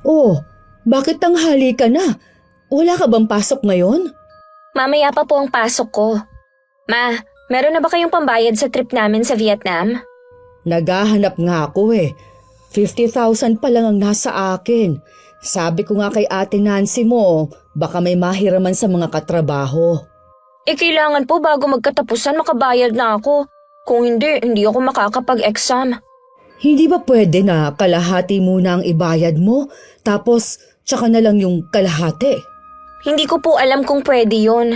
Oh, bakit tanghali ka na? Wala ka bang pasok ngayon? Mamaya pa po ang pasok ko. Ma, meron na ba kayong pambayad sa trip namin sa Vietnam? Naghahanap nga ako eh. 50,000 pa lang ang nasa akin. Sabi ko nga kay Ate Nancy mo, baka may mahiraman sa mga katrabaho. Kailangan po bago magkatapusan makabayad na ako. Kung hindi ako makakapag-exam. Hindi ba pwede na kalahati muna ang ibayad mo, tapos tsaka na lang yung kalahati? Hindi ko po alam kung pwede yon.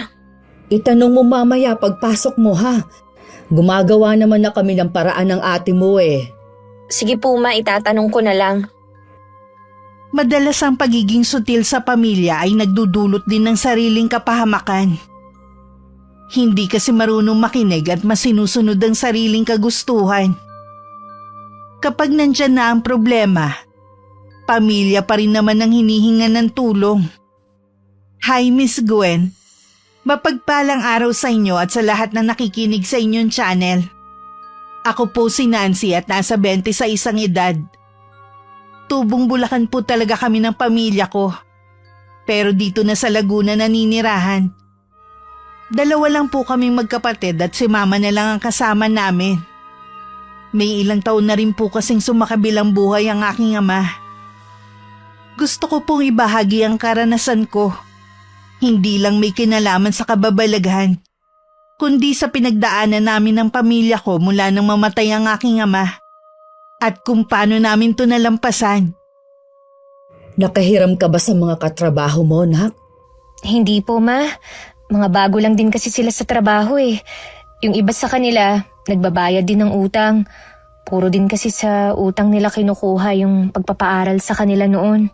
Itanong mo mamaya pagpasok mo ha. Gumagawa naman na kami ng paraan ng ate mo eh. Sige po ma, itatanong ko na lang. Madalas ang pagiging sutil sa pamilya ay nagdudulot din ng sariling kapahamakan. Hindi kasi marunong makinig at masinusunod ang sariling kagustuhan. Kapag nandyan na ang problema, pamilya pa rin naman ang hinihingan ng tulong. Hi Miss Gwen, mapagpalang araw sa inyo at sa lahat na nakikinig sa inyong channel. Ako po si Nancy at nasa 26 edad. Tubong Bulacan po talaga kami ng pamilya ko. Pero dito na sa Laguna naninirahan. 2 lang po kaming magkapatid at si mama na lang ang kasama namin. May ilang taon na rin po kasing sumakabilang buhay ang aking ama. Gusto ko pong ibahagi ang karanasan ko. Hindi lang may kinalaman sa kababalaghan, kundi sa pinagdaanan namin ng pamilya ko mula nang mamatay ang aking ama. At kung paano namin to nalampasan. Nakahiram ka ba sa mga katrabaho mo, nak? Hindi po ma, mga bago lang din kasi sila sa trabaho eh. Yung iba sa kanila, nagbabayad din ng utang. Puro din kasi sa utang nila kinukuha yung pagpapaaral sa kanila noon.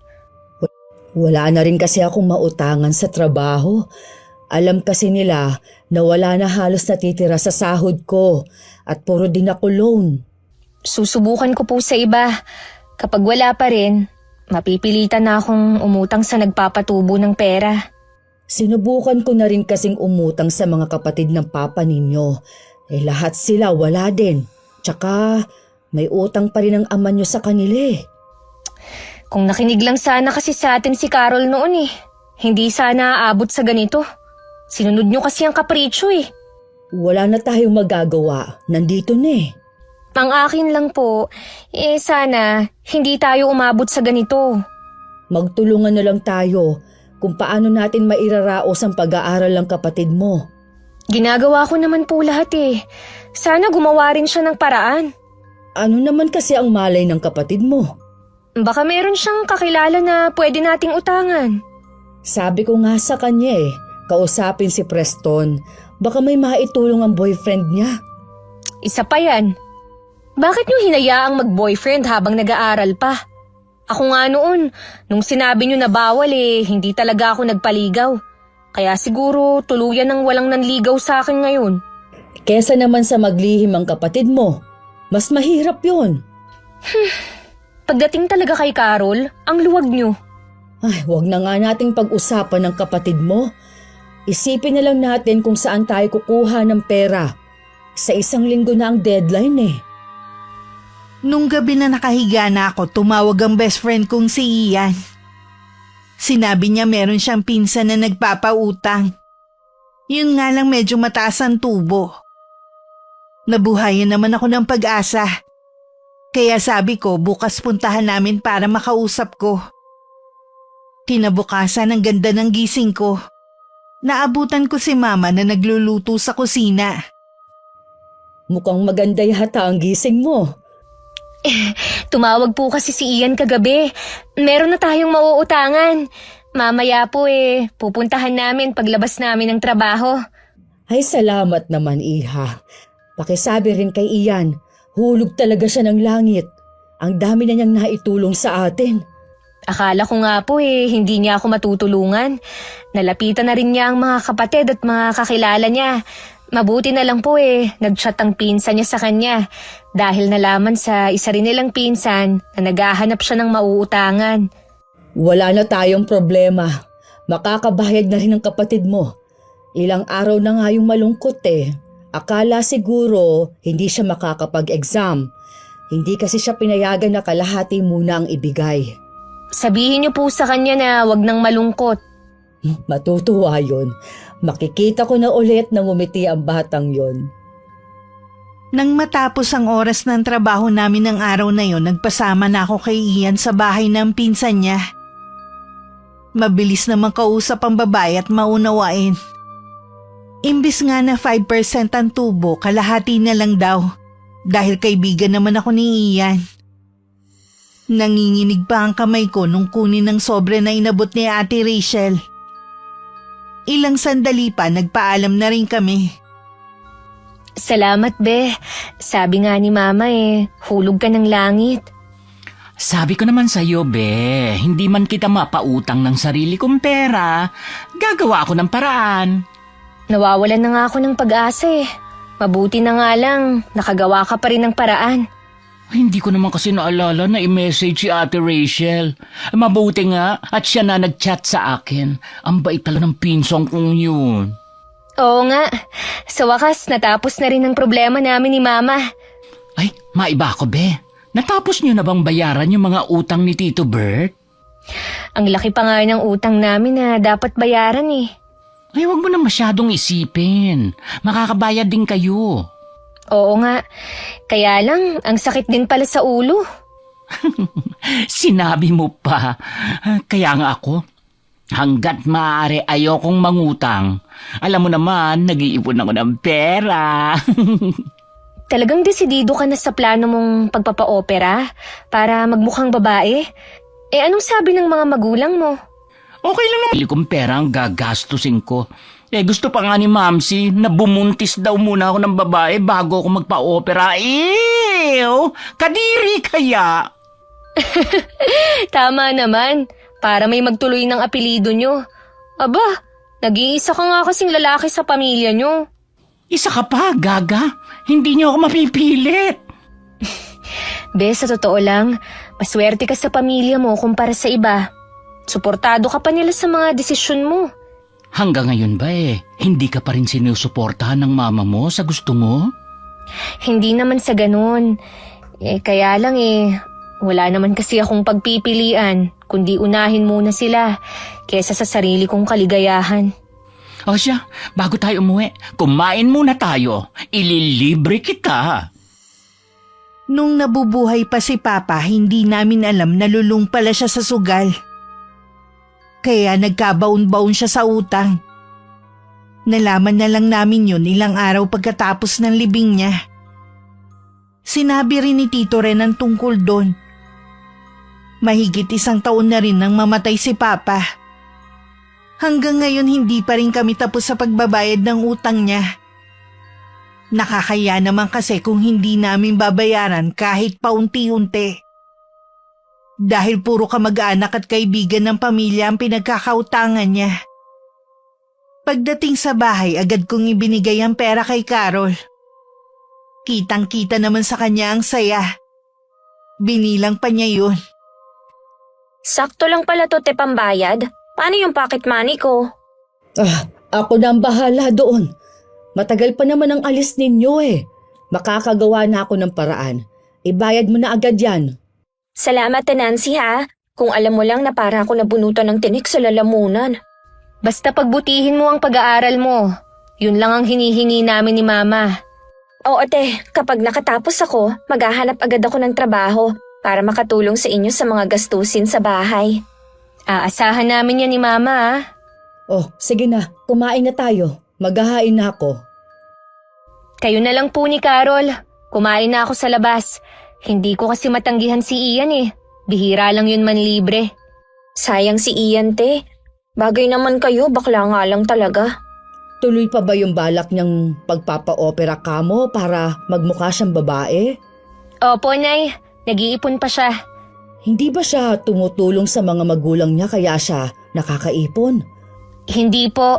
Wala na rin kasi akong mautangan sa trabaho. Alam kasi nila na wala na halos natitira sa sahod ko at puro din ako loan. Susubukan ko po sa iba. Kapag wala pa rin, mapipilitan na akong umutang sa nagpapatubo ng pera. Sinubukan ko na rin kasing umutang sa mga kapatid ng papa ninyo. Lahat sila wala din. Tsaka may utang pa rin ang ama nyo sa kanila eh. Kung nakinig lang sana kasi sa atin si Carol noon eh. Hindi sana aabot sa ganito. Sinunod nyo kasi ang kapritsyo eh. Wala na tayong magagawa. Nandito na eh. Ang akin lang po, sana hindi tayo umabot sa ganito. Magtulungan na lang tayo kung paano natin mairaraos ang pag-aaral ng kapatid mo. Ginagawa ko naman po lahat eh. Sana gumawa rin siya ng paraan. Ano naman kasi ang malay ng kapatid mo? Baka meron siyang kakilala na pwede nating utangan. Sabi ko nga sa kanya eh, kausapin si Preston. Baka may maitulong ang boyfriend niya. Isa pa yan. Bakit niyo hinayaang mag-boyfriend habang nag-aaral pa? Ako nga noon, nung sinabi niyo na bawal hindi talaga ako nagpaligaw. Kaya siguro tuluyan ng walang nanligaw sa akin ngayon. Kesa naman sa maglihim ang kapatid mo, mas mahirap yon. Pagdating talaga kay Carol, ang luwag niyo. Ay, wag na nga nating pag-usapan ng kapatid mo. Isipin na lang natin kung saan tayo kukuha ng pera. Sa 1 linggo na ang deadline eh. Nung gabi na nakahiga na ako, tumawag ang best friend kong si Ian. Sinabi niya meron siyang pinsan na nagpapautang. Yun nga lang medyo mataas ang tubo. Nabuhayan naman ako ng pag-asa. Kaya sabi ko bukas puntahan namin para makausap ko. Kinabukasan ang ganda ng gising ko. Naabutan ko si mama na nagluluto sa kusina. Mukhang maganda yata ang gising mo. Tumawag po kasi si Ian kagabi. Meron na tayong mauutangan. Mamaya po pupuntahan namin paglabas namin ng trabaho. Ay salamat naman iha. Pakisabi rin kay Ian, hulog talaga siya ng langit. Ang dami na niyang naitulong sa atin. Akala ko nga po hindi niya ako matutulungan. Nalapitan na rin niya ang mga kapatid at mga kakilala niya. Mabuti na lang po nag-chat ang pinsan niya sa kanya dahil nalaman sa isa rin nilang pinsan na naghahanap siya ng mauutangan. Wala na tayong problema. Makakabayad na rin ang kapatid mo. Ilang araw na nga yung malungkot Akala siguro hindi siya makakapag-exam. Hindi kasi siya pinayagan na kalahati muna ang ibigay. Sabihin niyo po sa kanya na wag nang malungkot. Matutuwa yun. Makikita ko na ulit na ngumiti ang batang yon. Nang matapos ang oras ng trabaho namin ng araw na yon, nagpasama na ako kay Ian sa bahay ng pinsan niya. Mabilis naman kausap ang babae at maunawain. Imbis nga na 5% ang tubo, kalahati na lang daw. Dahil kaibigan naman ako ni Ian. Nanginginig pa ang kamay ko nung kunin ng sobre na inabot ni Ate Rachel. Ilang sandali pa, nagpaalam na rin kami. Salamat, be. Sabi nga ni Mama hulog ka ng langit. Sabi ko naman sa'yo, be, hindi man kita mapautang ng sarili kong pera, gagawa ako ng paraan. Nawawalan na nga ako ng pag-asa Mabuti na nga lang, nakagawa ka pa rin ng paraan. Hindi ko naman kasi naalala na i-message si Ate Rachel. Mabuti nga at siya na nag-chat sa akin. Ang bait pala ng pinsong kong yun. Oo nga, sa wakas natapos na rin ang problema namin ni Mama. Ay, maiba ako, be. Natapos niyo na bang bayaran yung mga utang ni Tito Bert? Ang laki pa nga ng utang namin na dapat bayaran Ay, huwag mo na masyadong isipin. Makakabayad din kayo. Oo nga, kaya lang ang sakit din pala sa ulo. Sinabi mo pa. Kaya nga ako, hanggat maaari ayokong mangutang. Alam mo naman, nag-iipon ako ng pera. Talagang desidido ka na sa plano mong pagpapa-opera para magmukhang babae? Anong sabi ng mga magulang mo? Okay lang naman. Pili kong pera ang gagastusin ko. Gusto pa nga ni Mamsi na bumuntis daw muna ako ng babae bago ako magpa-opera. Ew! Kadiri kaya! Tama naman, para may magtuloy ng apelido nyo. Aba, nag-iisa ka nga kasing lalaki sa pamilya nyo. Isa ka pa, gaga. Hindi niyo ako mapipilit. Be, sa totoo lang, maswerte ka sa pamilya mo kumpara sa iba. Suportado ka pa nila sa mga desisyon mo. Hanggang ngayon ba hindi ka pa rin sinusuportahan ng mama mo sa gusto mo? Hindi naman sa ganun. Kaya lang wala naman kasi akong pagpipilian, kundi unahin muna sila kesa sa sarili kong kaligayahan. O siya, bago tayo umuwi, kumain muna tayo. Ililibre kita. Nung nabubuhay pa si Papa, hindi namin alam na lulong pala siya sa sugal. Kaya nagkabaon-baon siya sa utang. Nalaman na lang namin yun ilang araw pagkatapos ng libing niya. Sinabi rin ni Tito Renan tungkol doon. Mahigit 1 taon na rin nang mamatay si Papa. Hanggang ngayon hindi pa rin kami tapos sa pagbabayad ng utang niya. Nakakaya naman kasi kung hindi namin babayaran kahit paunti-unti. Dahil puro kamag-anak at kaibigan ng pamilya ang pinagkakautangan niya. Pagdating sa bahay, agad kong ibinigay ang pera kay Carol. Kitang-kita naman sa kanya ang saya. Binilang pa niya yun. Sakto lang pala to, te, pambayad. Paano yung pocket money ko? Ako na ang bahala doon. Matagal pa naman ang alis ninyo Makakagawa na ako ng paraan. Ibayad mo na agad yan. Salamat, Nancy, ha? Kung alam mo lang na para ako nabunutan ng tinik sa lalamunan. Basta pagbutihin mo ang pag-aaral mo. Yun lang ang hinihingi namin ni Mama. Oo, te. Kapag nakatapos ako, maghahanap agad ako ng trabaho para makatulong sa inyo sa mga gastusin sa bahay. Aasahan namin yan ni Mama, ha? Oh, sige na. Kumain na tayo. Maghahain na ako. Kayo na lang po ni Carol. Kumain na ako sa labas. Hindi ko kasi matanggihan si Ian Bihira lang yun manlibre. Sayang si Ian, te. Bagay naman kayo, bakla nga lang talaga. Tuloy pa ba yung balak niyang pagpapa-opera ka mo para magmukha siyang babae? Opo, Nay. Nag-iipon pa siya. Hindi ba siya tumutulong sa mga magulang niya kaya siya nakakaipon? Hindi po.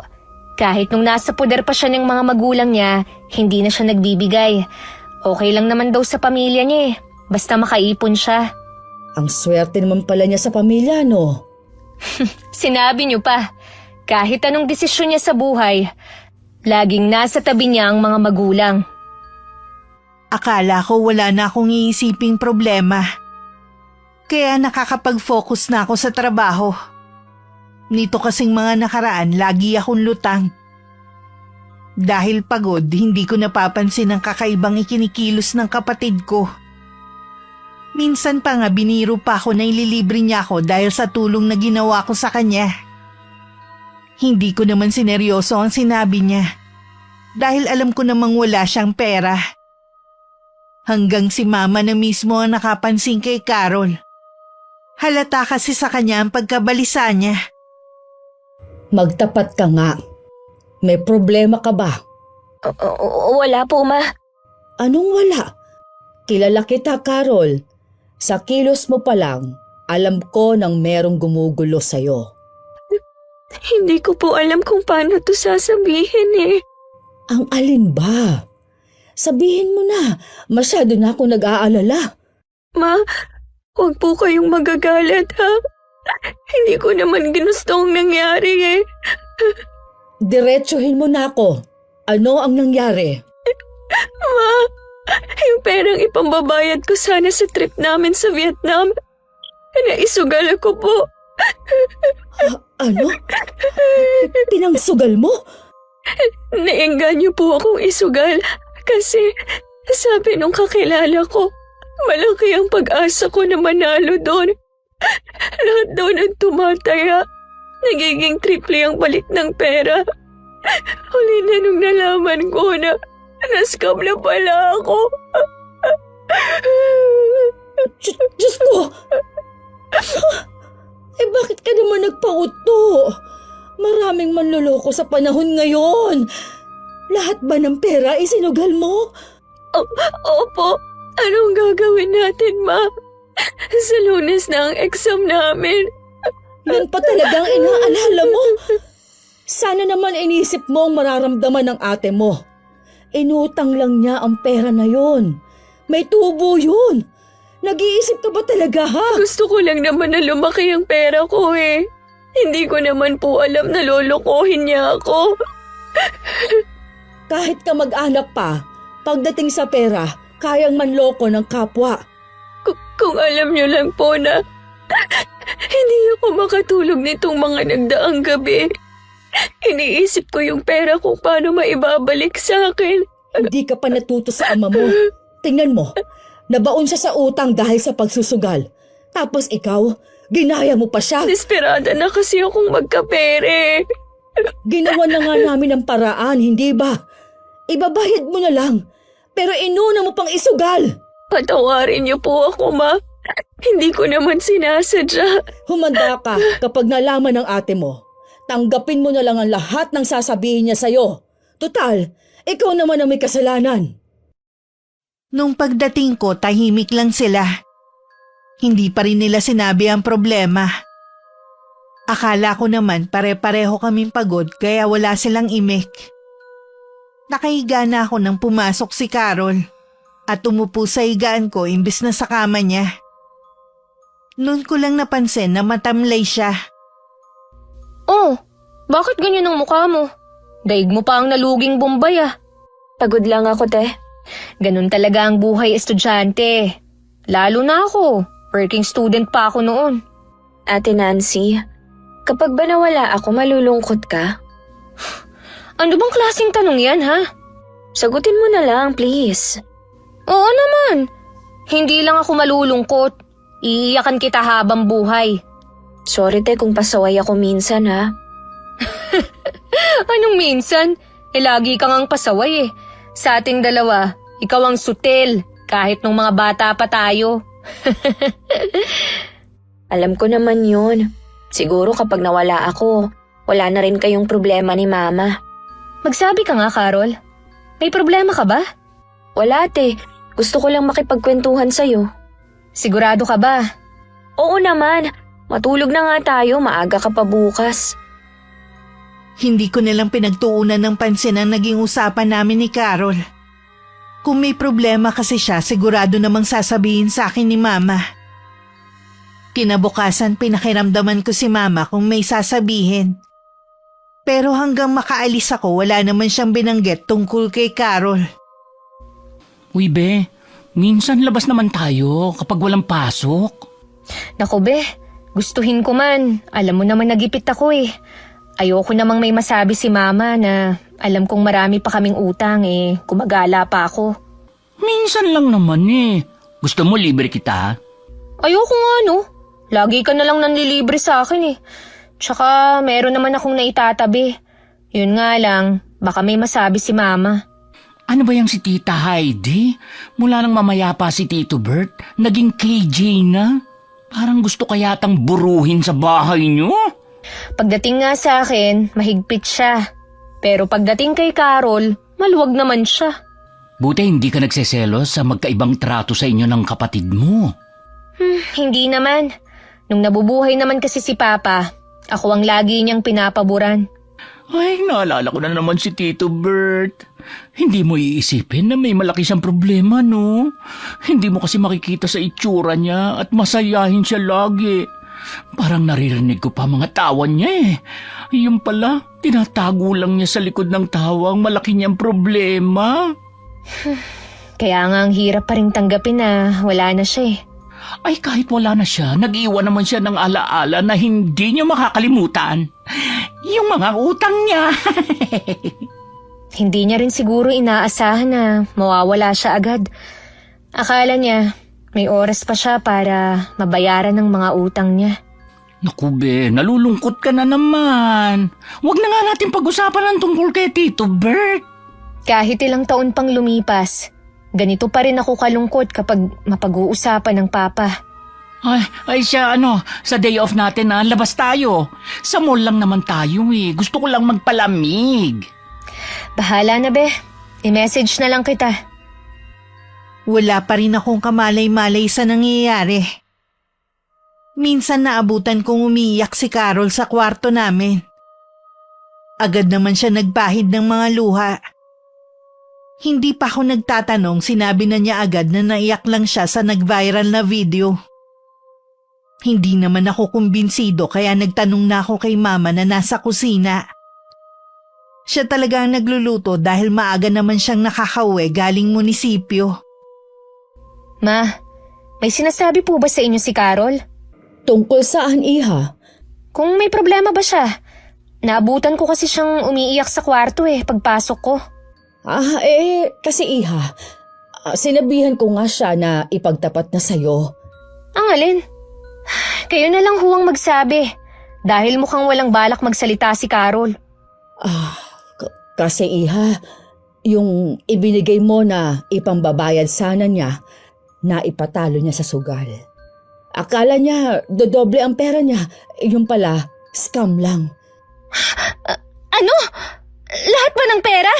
Kahit nung nasa poder pa siya ng mga magulang niya, hindi na siya nagbibigay. Okay lang naman daw sa pamilya niya basta makaipon siya. Ang swerte naman pala niya sa pamilya, no? Sinabi niyo pa, kahit anong desisyon niya sa buhay, laging nasa tabi niya ang mga magulang. Akala ko wala na akong iisiping problema. Kaya nakakapag-focus na ako sa trabaho. Nito kasing mga nakaraan, lagi akong lutang. Dahil pagod, hindi ko napapansin ang kakaibang ikinikilos ng kapatid ko. Minsan pa nga biniro pa ako na ililibre niya ako dahil sa tulong na ginawa ko sa kanya. Hindi ko naman sineryoso ang sinabi niya. Dahil alam ko namang wala siyang pera. Hanggang si Mama na mismo ang nakapansin kay Carol. Halata kasi sa kanya ang pagkabalisa niya. Magtapat ka nga. May problema ka ba? Wala po, Ma. Anong wala? Kilala kita, Carol. Sa kilos mo pa lang, alam ko nang merong gumugulo sa'yo. Hindi ko po alam kung paano to sasabihin eh. Ang alin ba? Sabihin mo na, masyado na ako nag-aalala. Ma, huwag po kayong magagalit ha. Hindi ko naman ginusto ang nangyari eh. Diretsuhin mo na ako. Ano ang nangyari? Ma, yung perang ipambabayad ko sana sa trip namin sa Vietnam, naisugal ko po. Ano? Pinangsugal mo? Naengganyo po akong isugal kasi sabi nung kakilala ko, malaki ang pag-asa ko na manalo doon. Lahat daw ng tumataya, nagiging triple ang balik ng pera. Huli na nung nalaman ko na nascam na pala ako. Diyos ko! Eh bakit ka naman nagpauto? Maraming manloloko sa panahon ngayon. Lahat ba ng pera isinugal mo? Opo, anong gagawin natin, Ma? Sa Lunes na ang exam namin. Yan pa talagang inaalala mo. Sana naman inisip mo ang mararamdaman ng ate mo. Inutang lang niya ang pera na yon. May tubo yun. Nag-iisip ka ba talaga, ha? Gusto ko lang naman na lumaki ang pera ko eh. Hindi ko naman po alam na lolokohin niya ako. Kahit ka mag-anak pa, pagdating sa pera, kayang manloko ng kapwa. Kung alam niyo lang po na hindi ako makatulog nitong mga nagdaang gabi. Iniisip ko yung pera kung paano maibabalik sa akin. Hindi ka pa natuto sa ama mo. Tingnan mo, nabaon siya sa utang dahil sa pagsusugal. Tapos ikaw, ginaya mo pa siya. Desperada na kasi akong magkapere. Ginawa na nga namin ang paraan, hindi ba? Ibabayad mo na lang, pero inuna mo pang isugal. Patawarin niyo po ako, Ma. Hindi ko naman sinasadya. Humanda ka kapag nalaman ng ate mo. Tanggapin mo na lang ang lahat ng sasabihin niya sa'yo. Total, ikaw naman ang may kasalanan. Nung pagdating ko, tahimik lang sila. Hindi pa rin nila sinabi ang problema. Akala ko naman pare-pareho kaming pagod kaya wala silang imik. Nakahiga na ako nang pumasok si Carol at umupo sa higaan ko imbis na sa kama niya. Noon ko lang napansin na matamlay siya. Oh, bakit ganyan ang mukha mo? Daig mo pa ang naluging Bombay ah. Pagod lang ako, te. Ganun talaga ang buhay estudyante. Lalo na ako. Working student pa ako noon. Ate Nancy, kapag ba nawala ako, malulungkot ka? Ano bang klaseng tanong yan, ha? Sagutin mo na lang, please. Oo naman. Hindi lang ako malulungkot. Iiyakan kita habang buhay. Sorry, te, kung pasaway ako minsan, ha? Anong minsan? Lagi kang ang pasaway eh. Sa ating dalawa, ikaw ang sutil, kahit nung mga bata pa tayo. Alam ko naman yun. Siguro kapag nawala ako, wala na rin kayong problema ni Mama. Magsabi ka nga, Carol. May problema ka ba? Wala, te. Gusto ko lang makipagkwentuhan sa'yo. Sigurado ka ba? Oo naman. Matulog na nga tayo, maaga ka pa bukas. Hindi ko nilang pinagtuunan ng pansin ang naging usapan namin ni Carol. Kung may problema kasi siya, sigurado namang sasabihin sa akin ni Mama. Kinabukasan pinakiramdaman ko si Mama kung may sasabihin. Pero hanggang makaalis ako, wala naman siyang binanggit tungkol kay Carol. Uy be, minsan labas naman tayo kapag walang pasok. Naku be, gustuhin ko man. Alam mo naman nagipit ako eh. Ayoko namang may masabi si mama na alam kong marami pa kaming utang gumagala pa ako. Minsan lang naman eh. Gusto mo libre kita? Ayoko nga no. Lagi ka na lang nanlilibre sa akin eh. Tsaka meron naman akong naitatabi. Yun nga lang, baka may masabi si mama. Ano ba yung si Tita Heidi? Mula nang mamaya pa si Tito Bert, naging KJ na. Parang gusto kayatang buruhin sa bahay niyo. Pagdating nga sa akin, mahigpit siya. Pero pagdating kay Carol, maluwag naman siya. Buti hindi ka nagseselos sa magkaibang trato sa inyo ng kapatid mo. Hindi naman. Nung nabubuhay naman kasi si Papa, ako ang lagi niyang pinapaboran. Ay, naalala ko na naman si Tito Bert. Hindi mo iisipin na may malaki siyang problema, no? Hindi mo kasi makikita sa itsura niya at masayahin siya lagi. Parang naririnig ko pa mga tawa niya eh. Yung pala, tinatago lang niya sa likod ng tawa ang malaki niyang problema. Kaya nga ang hirap pa rin tanggapin na wala na siya eh. Ay, kahit wala na siya, nag-iwan naman siya ng alaala na hindi niya makakalimutan. Yung mga utang niya. Hindi niya rin siguro inaasahan na mawawala siya agad. Akala niya may oras pa siya para mabayaran ng mga utang niya. Naku be, nalulungkot ka na naman. Huwag na nga natin pag-usapan ng tungkol kay Tito Bert. Kahit ilang taon pang lumipas, ganito pa rin ako kalungkot kapag mapag-uusapan ng Papa. Ay siya sa day off natin labas tayo. Sa mall lang naman tayo eh. Gusto ko lang magpalamig. Bahala na be, i-message na lang kita. Wala pa rin akong kamalay-malay sa nangyayari. Minsan naabutan kong umiiyak si Carol sa kwarto namin. Agad naman siya nagbahid ng mga luha. Hindi pa ako nagtatanong, sinabi na niya agad na naiyak lang siya sa nag-viral na video. Hindi naman ako kumbinsido kaya nagtanong na ako kay mama na nasa kusina. Siya talaga ang nagluluto dahil maaga naman siyang nakakauwi galing munisipyo. Ma, may sinasabi po ba sa inyo si Carol? Tungkol saan, Iha? Kung may problema ba siya? Naabutan ko kasi siyang umiiyak sa kwarto pagpasok ko. Kasi Iha, sinabihan ko nga siya na ipagtapat na sa'yo. Ang alin? Kayo na lang huwang magsabi. Dahil mukhang walang balak magsalita si Carol. Kasi Iha, yung ibinigay mo na ipambabayad sana niya, na ipatalo niya sa sugal. Akala niya dodoble ang pera niya, yung pala, scam lang. Ano? Lahat ba ng pera?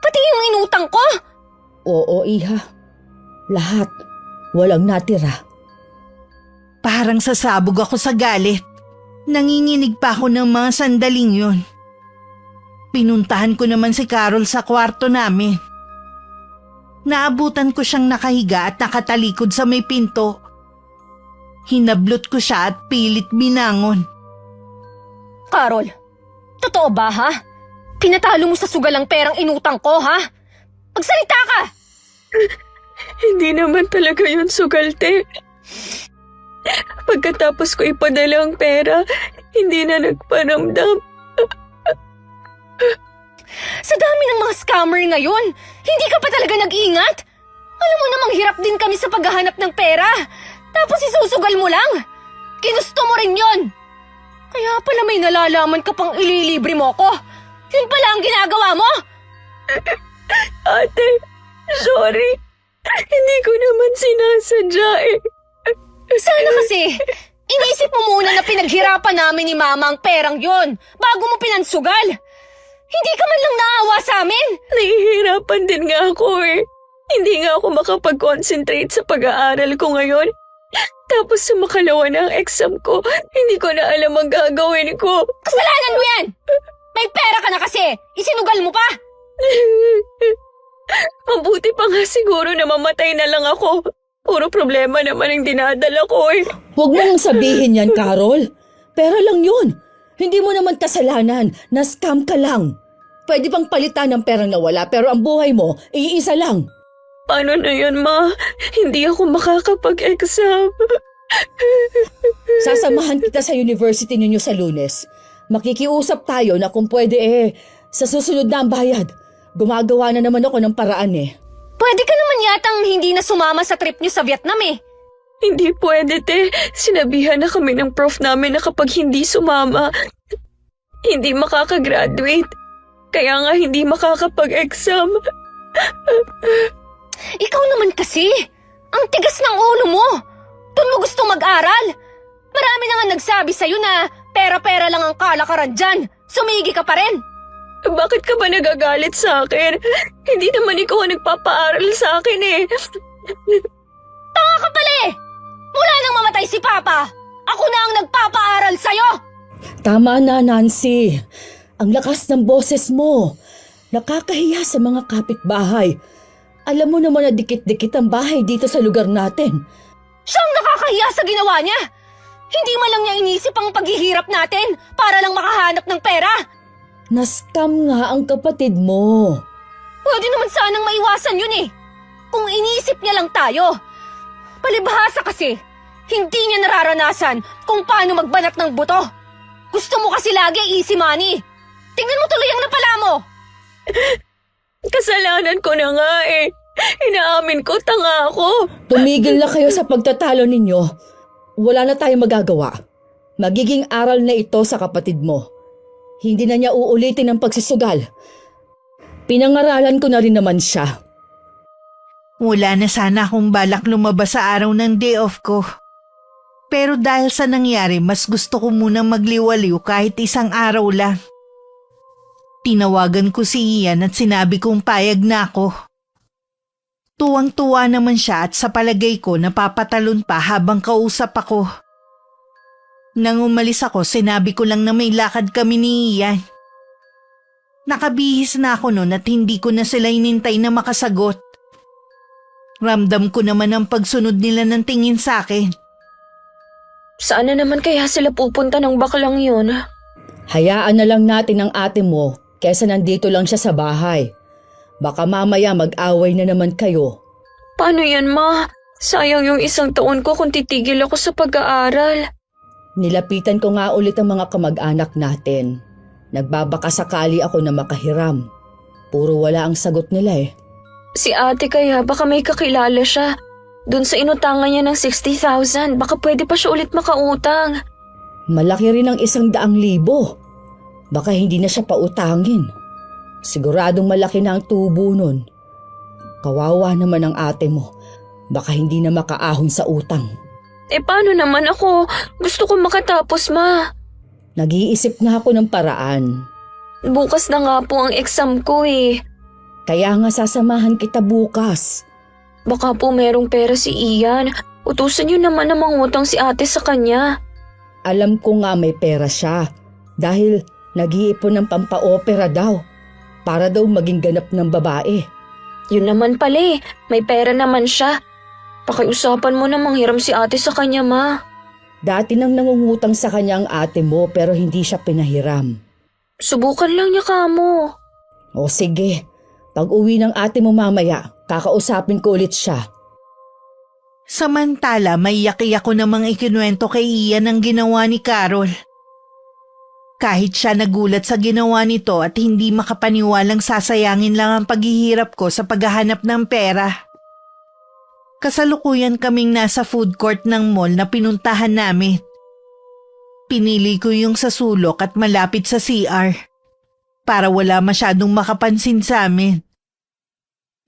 Pati yung inutang ko? Oo, Iha. Lahat. Walang natira. Parang sasabog ako sa galit. Nanginginig pa ako ng mga sandaling yun. Pinuntahan ko naman si Carol sa kwarto namin. Naabutan ko siyang nakahiga at nakatalikod sa may pinto. Hinablot ko siya at pilit binangon. Carol, totoo ba ha? Pinatalo mo sa sugal ang perang inutang ko ha? Magsalita ka! Hindi naman talaga yun sugalte. Pagkatapos ko ipadala ang pera, hindi na nagparamdam. Sa dami ng mga scammer ngayon, hindi ka pa talaga nag-ingat? Alam mo namang hirap din kami sa paghahanap ng pera. Tapos isusugal mo lang. Ginusto mo rin yon. Kaya pala may nalalaman ka pang ililibre mo ko. Yun pala ang ginagawa mo? Ate, sorry. Hindi ko naman sinasadya Sana kasi, inisip mo muna na pinaghirapan namin ni Mama ang perang yon bago mo pinansugal. Hindi ka man lang naawa sa amin. Nahihirapan din nga ako Hindi nga ako makapag-concentrate sa pag-aaral ko ngayon. Tapos sa makalawa na ang exam ko, hindi ko na alam ang gagawin ko. Kasalanan mo yan! May pera ka na kasi! Isinugal mo pa! Mabuti pa nga siguro na mamatay na lang ako. Puro problema naman ang dinadala ko Huwag mong sabihin yan, Carol. Pera lang yun. Hindi mo naman kasalanan na scam ka lang. Pwede bang palitan ng perang nawala pero ang buhay mo, iisa lang. Paano na yun, Ma? Hindi ako makakapag-exam. Sasamahan kita sa university ninyo sa Lunes. Makikiusap tayo na kung pwede sa susunod na ang bayad. Gumagawa na naman ako ng paraan Pwede ka naman yatang hindi na sumama sa trip niyo sa Vietnam Hindi pwede, te. Sinabihan na kami ng prof namin na kapag hindi sumama, hindi makakagraduate. Kaya nga hindi makakapag-exam. Ikaw naman kasi! Ang tigas ng ulo mo! Doon mo gusto mag-aral! Marami na nga nagsabi sa'yo na pera-pera lang ang kalakaran dyan. Sumigi ka pa rin! Bakit ka ba nagagalit sa akin? Hindi naman ikaw ang nagpapaaral sa akin Tanga ka pala Mula nang mamatay si Papa, ako na ang nagpapaaral sa'yo! Tama na, Nancy. Ang lakas ng boses mo. Nakakahiya sa mga kapitbahay. Alam mo naman na dikit-dikit ang bahay dito sa lugar natin. Siyang nakakahiya sa ginawa niya! Hindi man lang niya inisip ang paghihirap natin para lang makahanap ng pera! Nascam nga ang kapatid mo. Pwede naman sanang maiwasan yun Kung inisip niya lang tayo. Palibhasa kasi, hindi niya nararanasan kung paano magbanat ng buto. Gusto mo kasi lagi easy money. Tingnan mo tuloy ang napala mo. Kasalanan ko na nga Inaamin ko, tanga ako. Tumigil na kayo sa pagtatalo ninyo. Wala na tayong magagawa. Magiging aral na ito sa kapatid mo. Hindi na niya uulitin ang pagsisugal. Pinangaralan ko na rin naman siya. Wala na sana akong balak lumabas sa araw ng day off ko. Pero dahil sa nangyari, mas gusto ko munang magliwaliw kahit isang araw lang. Tinawagan ko si Ian at sinabi kong payag na ako. Tuwang-tuwa naman siya at sa palagay ko napapatalon pa habang kausap ako. Nang umalis ako, sinabi ko lang na may lakad kami ni Ian. Nakabihis na ako noon at hindi ko na sila inintay na makasagot. Ramdam ko naman ang pagsunod nila ng tingin sa akin. Saan na naman kaya sila pupunta ng baklang yun? Hayaan na lang natin ang ate mo kesa nandito lang siya sa bahay. Baka mamaya mag-away na naman kayo. Paano yan, ma? Sayang yung isang taon ko kung titigil ako sa pag-aaral. Nilapitan ko nga ulit ang mga kamag-anak natin. Nagbabaka sakali ako na makahiram. Puro wala ang sagot nila Si ate kaya baka may kakilala siya. Doon sa inutangan niya ng 60,000, baka pwede pa siya ulit makautang. Malaki rin ang 100,000. Baka hindi na siya pautangin. Siguradong malaki na ang tubo nun. Kawawa naman ang ate mo. Baka hindi na makaahon sa utang. Paano naman ako? Gusto ko makatapos, ma. Nag-iisip nga ako ng paraan. Bukas na nga po ang exam ko Kaya nga sasamahan kita bukas. Baka po merong pera si Ian. Utusan niyo naman na mangutang si ate sa kanya. Alam ko nga may pera siya. Dahil nag-iipon ng pampa-opera daw. Para daw maging ganap ng babae. Yun naman pala may pera naman siya. Pakiusapan mo na manghiram si ate sa kanya, ma. Dati nang nangungutang sa kanya ang ate mo pero hindi siya pinahiram. Subukan lang niya kamo. O sige, pag uwi ng ate mo mamaya, kakausapin ko ulit siya. Samantala, may yaki ako namang ikinuwento kay Ian ang ginawa ni Carol. Kahit siya nagulat sa ginawa nito at hindi makapaniwalang sasayangin lang ang paghihirap ko sa paghahanap ng pera. Kasalukuyan kaming nasa food court ng mall na pinuntahan namin. Pinili ko yung sa sulok at malapit sa CR para wala masyadong makapansin sa amin.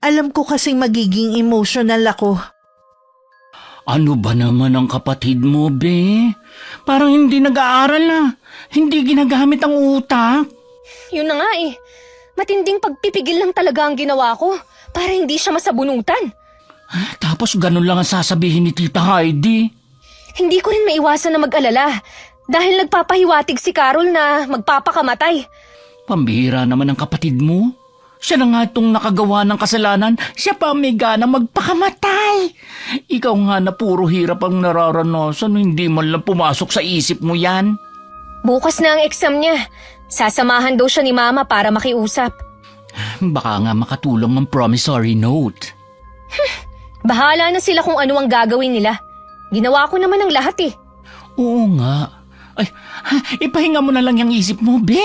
Alam ko kasing magiging emotional ako. Ano ba naman ang kapatid mo, be? Parang hindi nag-aaral Hindi ginagamit ang utak. Yun na nga Matinding pagpipigil lang talaga ang ginawa ko para hindi siya masabunutan. Tapos ganun lang ang sasabihin ni Tita Heidi. Hindi ko rin maiwasan na mag-alala dahil nagpapahiwatig si Carol na magpapakamatay. Pambihira naman ang kapatid mo. Siya na nga itong nakagawa ng kasalanan, siya pa may gana magpakamatay. Ikaw nga na puro hirap ang nararanasan, hindi man lang pumasok sa isip mo yan. Bukas na ang exam niya. Sasamahan daw siya ni Mama para makiusap. Baka nga makatulong ang promissory note. Bahala na sila kung ano ang gagawin nila. Ginawa ko naman ang lahat eh. Oo nga. Ay, ipahinga mo na lang yung isip mo, be.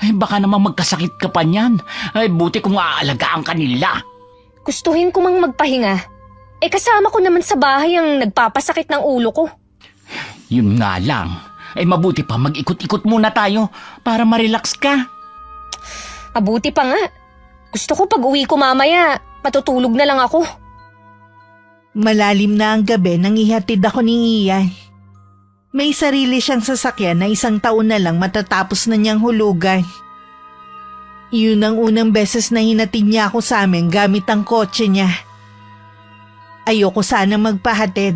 Ay, baka naman magkasakit ka pa niyan. Ay, buti kung aalagaan ka nila. Gustuhin ko mang magpahinga. Eh kasama ko naman sa bahay ang nagpapasakit ng ulo ko. Yun nga lang. Ay, mabuti pa mag-ikot-ikot muna tayo para ma-relax ka. Mabuti pa nga. Gusto ko pag uwi ko mamaya, matutulog na lang ako. Malalim na ang gabi nang ihatid ako ni Ian. May sarili siyang sasakyan na 1 taon na lang matatapos na niyang hulugan. Yun ang unang beses na hinatid niya ako sa amin gamit ang kotse niya. Ayoko sana magpahatid.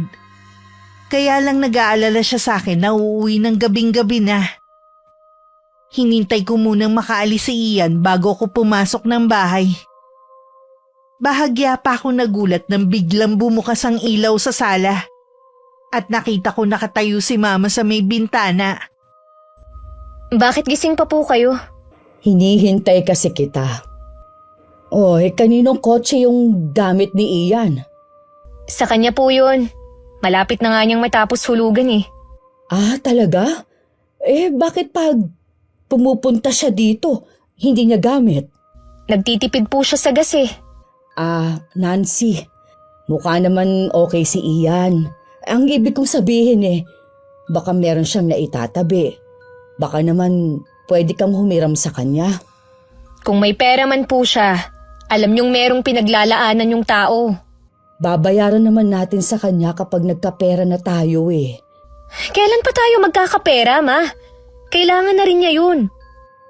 Kaya lang nag-aalala siya sa akin na uuwi ng gabing-gabi na. Hinintay ko munang makaalis si Ian bago ko pumasok ng bahay. Bahagya pa ako nagulat nang biglang bumukas ang ilaw sa sala. At nakita ko nakatayo si Mama sa may bintana. Bakit gising pa po kayo? Hinihintay kasi kita. Kaninong kotse yung gamit ni Ian? Sa kanya po yun. Malapit na nga niyang matapos hulugan eh. Ah, talaga? Bakit pag pumupunta siya dito, hindi niya gamit? Nagtitipid po siya sa gas eh. Nancy, mukha naman okay si Ian. Ang ibig kong sabihin baka meron siyang naitatabi. Baka naman pwede kang humiram sa kanya. Kung may pera man po siya, alam niyong merong pinaglalaanan yung tao. Babayaran naman natin sa kanya kapag nagkapera na tayo eh. Kailan pa tayo magkakapera, Ma? Kailangan na rin niya yun.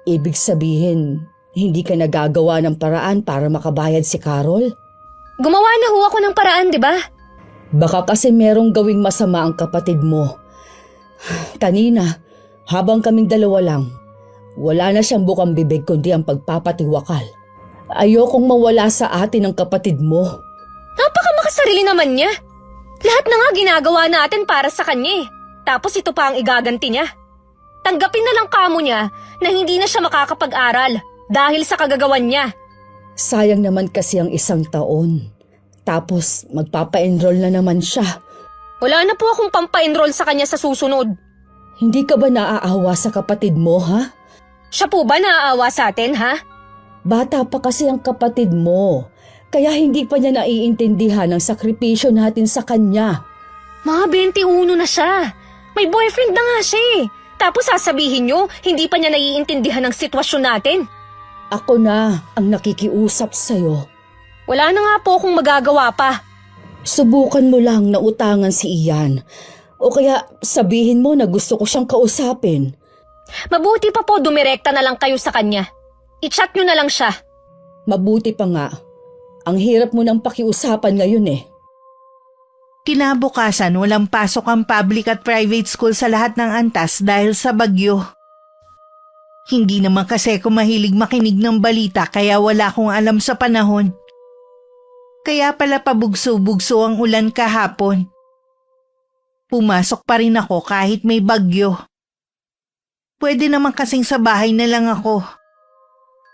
Ibig sabihin, hindi ka nagagawa ng paraan para makabayad si Carol? Gumawa na ho ako ng paraan, di ba? Baka kasi merong gawing masama ang kapatid mo. Kanina, habang kaming dalawa lang, wala na siyang bukang bibig kundi ang pagpapatiwakal. Ayokong mawala sa atin ang kapatid mo. Napakamakasarili naman niya. Lahat na nga ginagawa natin para sa kanya eh. Tapos ito pa ang igaganti niya. Tanggapin na lang kamo niya na hindi na siya makakapag-aral dahil sa kagagawan niya. Sayang naman kasi ang 1 taon. Tapos magpapa-enroll na naman siya. Wala na po akong pampa-enroll sa kanya sa susunod. Hindi ka ba naaawa sa kapatid mo, ha? Siya po ba naaawa sa atin, ha? Bata pa kasi ang kapatid mo. Kaya hindi pa niya naiintindihan ang sakripisyo natin sa kanya. Mga 21 na siya. May boyfriend na nga siya eh. Tapos sasabihin niyo, hindi pa niya naiintindihan ang sitwasyon natin. Ako na ang nakikiusap sa'yo. Wala na nga po akong magagawa pa. Subukan mo lang na utangan si Ian. O kaya sabihin mo na gusto ko siyang kausapin. Mabuti pa po dumirekta na lang kayo sa kanya. I-chat niyo na lang siya. Mabuti pa nga. Ang hirap mo ng pakiusapan ngayon eh. Kinabukasan walang pasok ang public at private school sa lahat ng antas dahil sa bagyo. Hindi naman kasi ako mahilig makinig ng balita kaya wala akong alam sa panahon. Kaya pala pabugso-bugso ang ulan kahapon. Pumasok pa rin ako kahit may bagyo. Pwede naman kasing sa bahay na lang ako.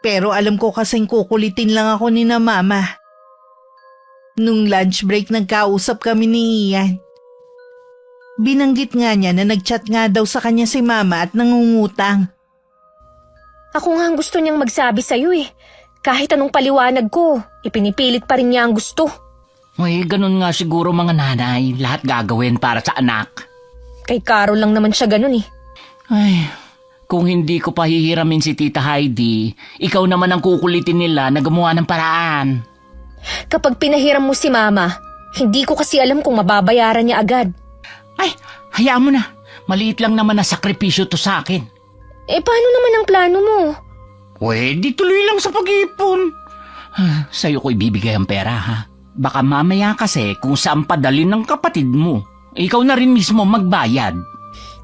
Pero alam ko kasing kukulitin lang ako ni na Mama. Nung lunch break nagkausap kami ni Ian. Binanggit nga niya na nagchat nga daw sa kanya si Mama at nangungutang. Ako nga ang gusto niyang magsabi sa'yo eh. Kahit anong paliwanag ko, ipinipilit pa rin niya ang gusto. Ganun nga siguro mga nanay. Lahat gagawin para sa anak. Kay Carol lang naman siya ganun eh. Ay, kung hindi ko pahihiramin si Tita Heidi, ikaw naman ang kukulitin nila na gumawa ng paraan. Kapag pinahiram mo si Mama, hindi ko kasi alam kung mababayaran niya agad. Ay, hayaan mo na. Maliit lang naman na sakripisyo to sa akin. Paano naman ang plano mo? Pwede tuloy lang sa pag-ipon. Sa'yo ko ibibigay ang pera, ha? Baka mamaya kasi kung saan padalin ng kapatid mo. Ikaw na rin mismo magbayad.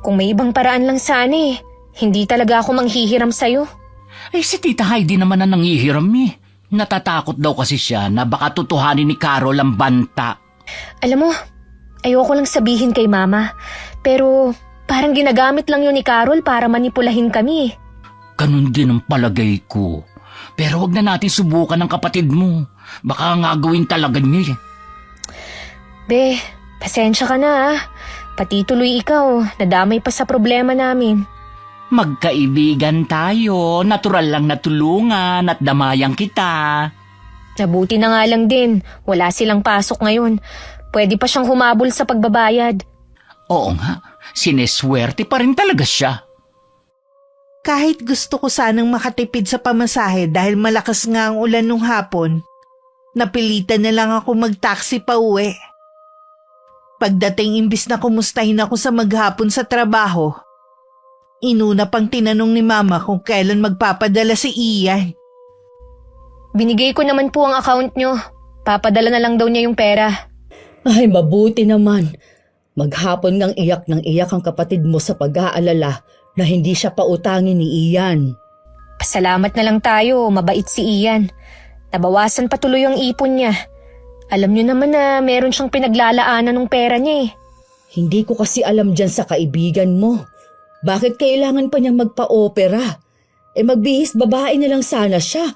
Kung may ibang paraan lang sana eh. Hindi talaga ako manghihiram sa'yo. Si Tita Heidi naman ang nangihiram eh. Natatakot daw kasi siya na baka tutuhanin ni Carol ang banta. Alam mo, ayoko lang sabihin kay Mama. Pero parang ginagamit lang yun ni Carol para manipulahin kami eh. Ganun din ang palagay ko. Pero wag na natin subukan ng kapatid mo. Baka nga gawin talaga niya eh. Be, pasensya ka na ah. Pati tuloy ikaw, nadamay pa sa problema namin. Magkaibigan tayo, natural lang na tulungan at damayang kita. Nabuti na nga lang din, wala silang pasok ngayon. Pwede pa siyang humabol sa pagbabayad. Oo nga, sineswerte pa rin talaga siya. Kahit gusto ko sanang makatipid sa pamasahe dahil malakas nga ang ulan nung hapon, napilitan na lang ako mag-taxi pa uwi. Pagdating imbis na kumustahin ako sa maghapon sa trabaho, inuna pang tinanong ni Mama kung kailan magpapadala si Ian. Binigay ko naman po ang account nyo. Papadala na lang daw niya yung pera. Ay, mabuti naman. Maghapon ngang iyak ng iyak ang kapatid mo sa pag-aalala na hindi siya pautangin ni Ian. Pasalamat na lang tayo, mabait si Ian. Nabawasan pa tuloy ang ipon niya. Alam niyo naman na meron siyang pinaglalaanan ng pera niya eh. Hindi ko kasi alam dyan sa kaibigan mo. Bakit kailangan pa niyang magpa-opera? Magbihis babae na lang sana siya.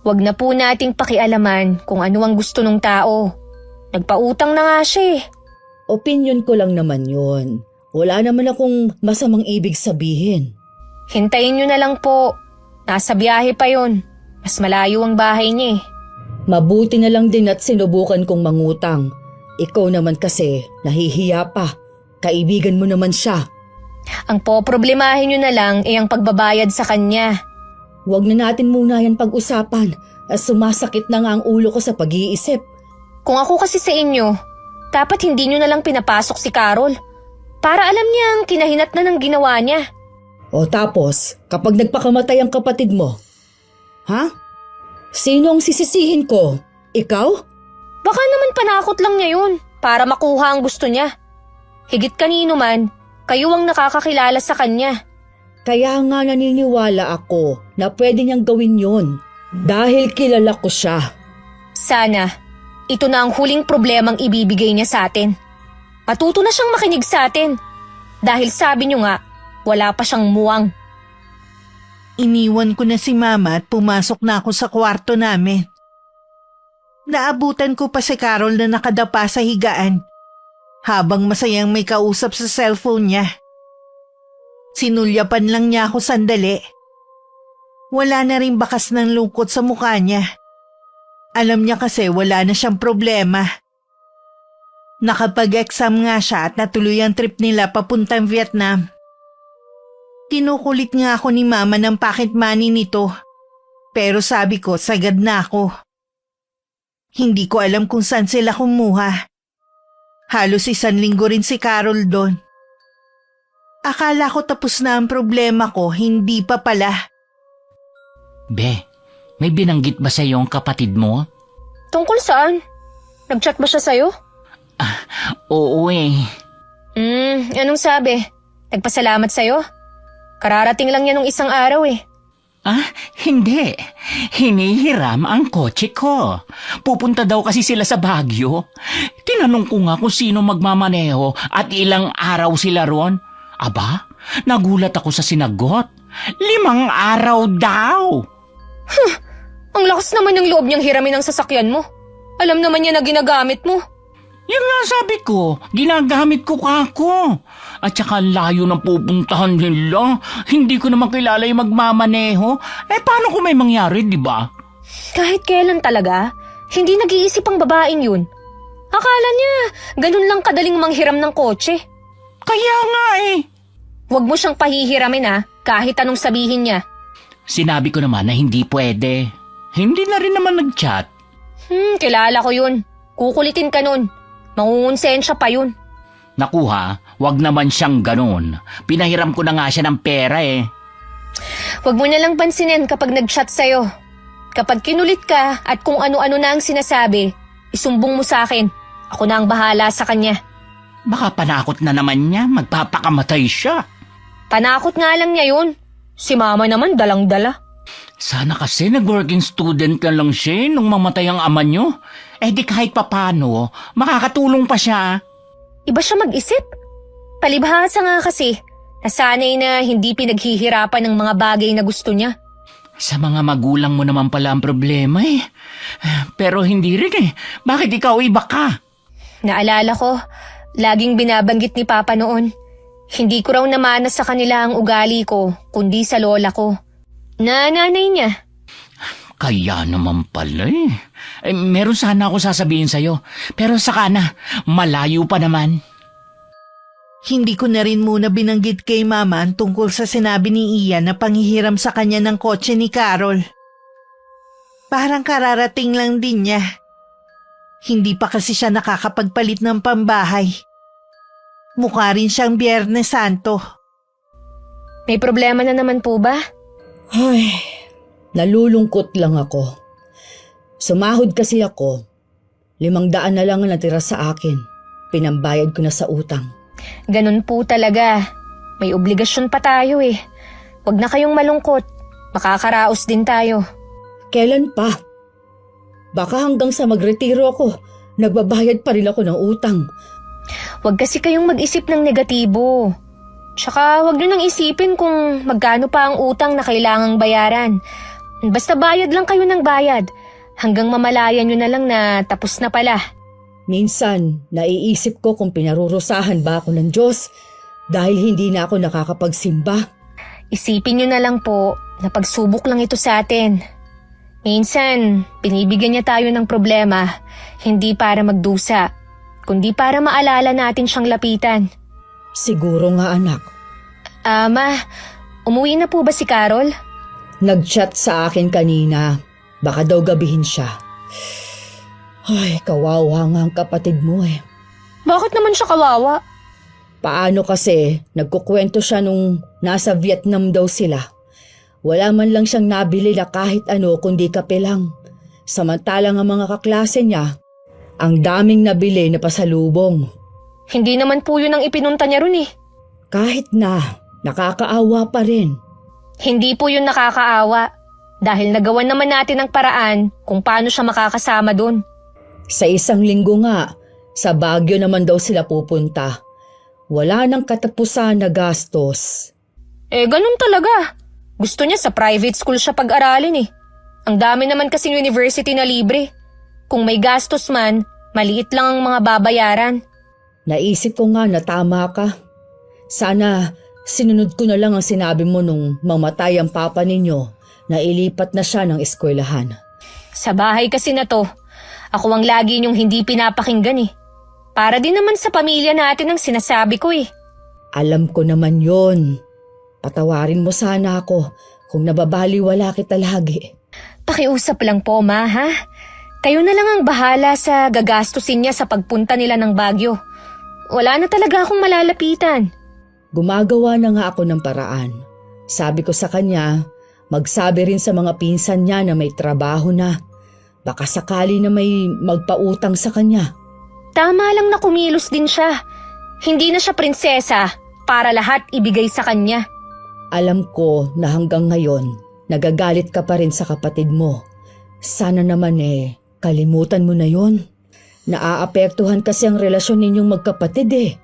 Huwag na po nating pakialaman kung ano ang gusto ng tao. Nagpautang na nga siya eh. Opinyon ko lang naman yun. Wala naman akong masamang ibig sabihin. Hintayin niyo na lang po. Nasa biyahe pa yon. Mas malayo ang bahay niya eh. Mabuti na lang din at sinubukan kong mangutang. Ikaw naman kasi, nahihiya pa. Kaibigan mo naman siya. Ang poproblemahin niyo na lang ay ang pagbabayad sa kanya. Huwag na natin muna yan pag-usapan at sumasakit na nga ang ulo ko sa pag-iisip. Kung ako kasi sa inyo, dapat hindi niyo na lang pinapasok si Carol. Para alam niya ang kinahinat na ng ginawa niya. O tapos, kapag nagpakamatay ang kapatid mo, ha? Sino ang sisisihin ko? Ikaw? Baka naman panakot lang niya yun para makuha ang gusto niya. Higit kanino man, kayo ang nakakakilala sa kanya. Kaya nga naniniwala ako na pwede niyang gawin yon dahil kilala ko siya. Sana, ito na ang huling problemang ibibigay niya sa atin. Matuto na siyang makinig sa atin. Dahil sabi niyo nga, wala pa siyang muwang. Iniwan ko na si Mama at pumasok na ako sa kwarto namin. Naabutan ko pa si Carol na nakadapa sa higaan habang masayang may kausap sa cellphone niya. Sinulyapan lang niya ako sandali. Wala na rin bakas ng lungkot sa mukha niya. Alam niya kasi wala na siyang problema. Nakapag-exam nga siya at natuloy ang trip nila papuntang Vietnam. Kinukulit nga ako ni Mama ng pocket money nito. Pero sabi ko, sagad na ako. Hindi ko alam kung saan sila kumuha. Halos 1 linggo rin si Carol doon. Akala ko tapos na ang problema ko, hindi pa pala. Be, may binanggit ba sa ang kapatid mo? Tungkol saan? Nag-chat ba siya sa'yo? Oo eh. Anong sabi? Nagpasalamat sa'yo? Kararating lang niya nung 1 araw eh. Hindi. Hinihiram ang kotse ko. Pupunta daw kasi sila sa Baguio. Tinanong ko nga kung sino magmamaneho at ilang araw sila ron. Aba, nagulat ako sa sinagot. 5 araw daw. Ang lakas naman ng loob niyang hiramin ang sasakyan mo. Alam naman niya na ginagamit mo. Yan nga sabi ko, ginagamit ko kako. At saka layo ng pupuntahan nila. Hindi ko naman kilala yung magmamaneho. Paano kung may mangyari, di ba? Kahit kailan talaga, hindi nag-iisip ang babaeng yun. Akala niya, ganun lang kadaling manghiram ng kotse. Kaya nga eh. Huwag mo siyang pahihiramin kahit anong sabihin niya. Sinabi ko naman na hindi pwede. Hindi na rin naman nag-chat. Kilala ko yun. Kukulitin ka nun. Mangungonsensya pa yun. Nakuha, wag naman siyang ganun. Pinahiram ko na nga siya ng pera eh. Huwag mo na lang pansinin kapag nag-chat sa'yo. Kapag kinulit ka at kung ano-ano na ang sinasabi, isumbong mo sa akin. Ako na ang bahala sa kanya. Baka panakot na naman niya, magpapakamatay siya. Panakot nga lang niya yun. Si Mama naman dalang-dala. Sana kasi nag-working student ka lang siya nung mamatay ang ama niyo. Di kahit papano, makakatulong pa siya. Iba siya mag-isip. Palibhasa nga kasi, nasanay na hindi pinaghihirapan ng mga bagay na gusto niya. Sa mga magulang mo naman pala ang problema eh. Pero hindi rin eh. Bakit ikaw iba ka? Naalala ko, Laging binabanggit ni Papa noon. Hindi ko raw namana sa kanila ang ugali ko, kundi sa lola ko. Na nanay niya. Kaya naman pala eh. Meron sana ako sasabihin sa'yo. Pero saka na, malayo pa naman. Hindi ko na rin muna binanggit kay Mama ang tungkol sa sinabi ni Ian na panghihiram sa kanya ng kotse ni Carol. Parang kararating lang din niya. Hindi pa kasi siya nakakapagpalit ng pambahay. Mukha rin siyang Biyernes Santo. May problema na naman po ba? Ay, nalulungkot lang ako. Sumahod kasi ako. 500 na lang ang natira sa akin. Pinambayad ko na sa utang. Ganun po talaga. May obligasyon pa tayo eh. Huwag na kayong malungkot. Makakaraos din tayo. Kailan pa? Baka hanggang sa magretiro ako, nagbabayad pa rin ako ng utang. Huwag kasi kayong mag-isip ng negatibo. Tsaka huwag nyo nang isipin kung magkano pa ang utang na kailangang bayaran. Basta bayad lang kayo ng bayad. Hanggang mamalayan nyo na lang na tapos na pala. Minsan, naiisip ko kung pinarurusahan ba ako ng Diyos dahil hindi na ako nakakapagsimba. Isipin nyo na lang po na pagsubok lang ito sa atin. Minsan, binibigyan niya tayo ng problema, hindi para magdusa, kundi para maalala natin siyang lapitan. Siguro nga anak. Ma, umuwi na po ba si Carol? Nag-chat sa akin kanina. Baka daw gabihin siya. Ay, kawawa nga ang kapatid mo eh. Bakit naman siya kawawa? Paano kasi nagkukwento siya nung nasa Vietnam daw sila. Wala man lang siyang nabili na kahit ano kundi kape lang. Samantalang ang mga kaklase niya, ang daming nabili na pasalubong. Hindi naman po yun ang ipinunta niya ron eh. Kahit na, nakakaawa pa rin. Hindi po yun nakakaawa. Dahil nagawan naman natin ang paraan kung paano siya makakasama dun. Sa 1 linggo nga, sa Baguio naman daw sila pupunta. Wala nang katapusan na gastos. Ganun talaga. Gusto niya sa private school siya pag-aralin eh. Ang dami naman kasing university na libre. Kung may gastos man, maliit lang ang mga babayaran. Naisip ko nga na tama ka. Sana sinunod ko na lang ang sinabi mo nung mamatay ang papa ninyo na ilipat na siya ng eskwelahan. Sa bahay kasi na to, ako ang lagi niyong hindi pinapakinggan eh. Para din naman sa pamilya natin ang sinasabi ko eh. Alam ko naman yon. Patawarin mo sana ako kung nababaliwala kita lagi. Pakiusap lang po, Ma, ha? Kayo na lang ang bahala sa gagastusin niya sa pagpunta nila ng Baguio. Wala na talaga akong malalapitan. Gumagawa na nga ako ng paraan. Sabi ko sa kanya, magsabi rin sa mga pinsan niya na may trabaho na. Baka sakali na may magpautang sa kanya. Tama lang na kumilos din siya. Hindi na siya prinsesa para lahat ibigay sa kanya. Alam ko na hanggang ngayon, nagagalit ka pa rin sa kapatid mo. Sana naman kalimutan mo na yon. Naaapektuhan kasi ang relasyon ninyong magkapatid eh.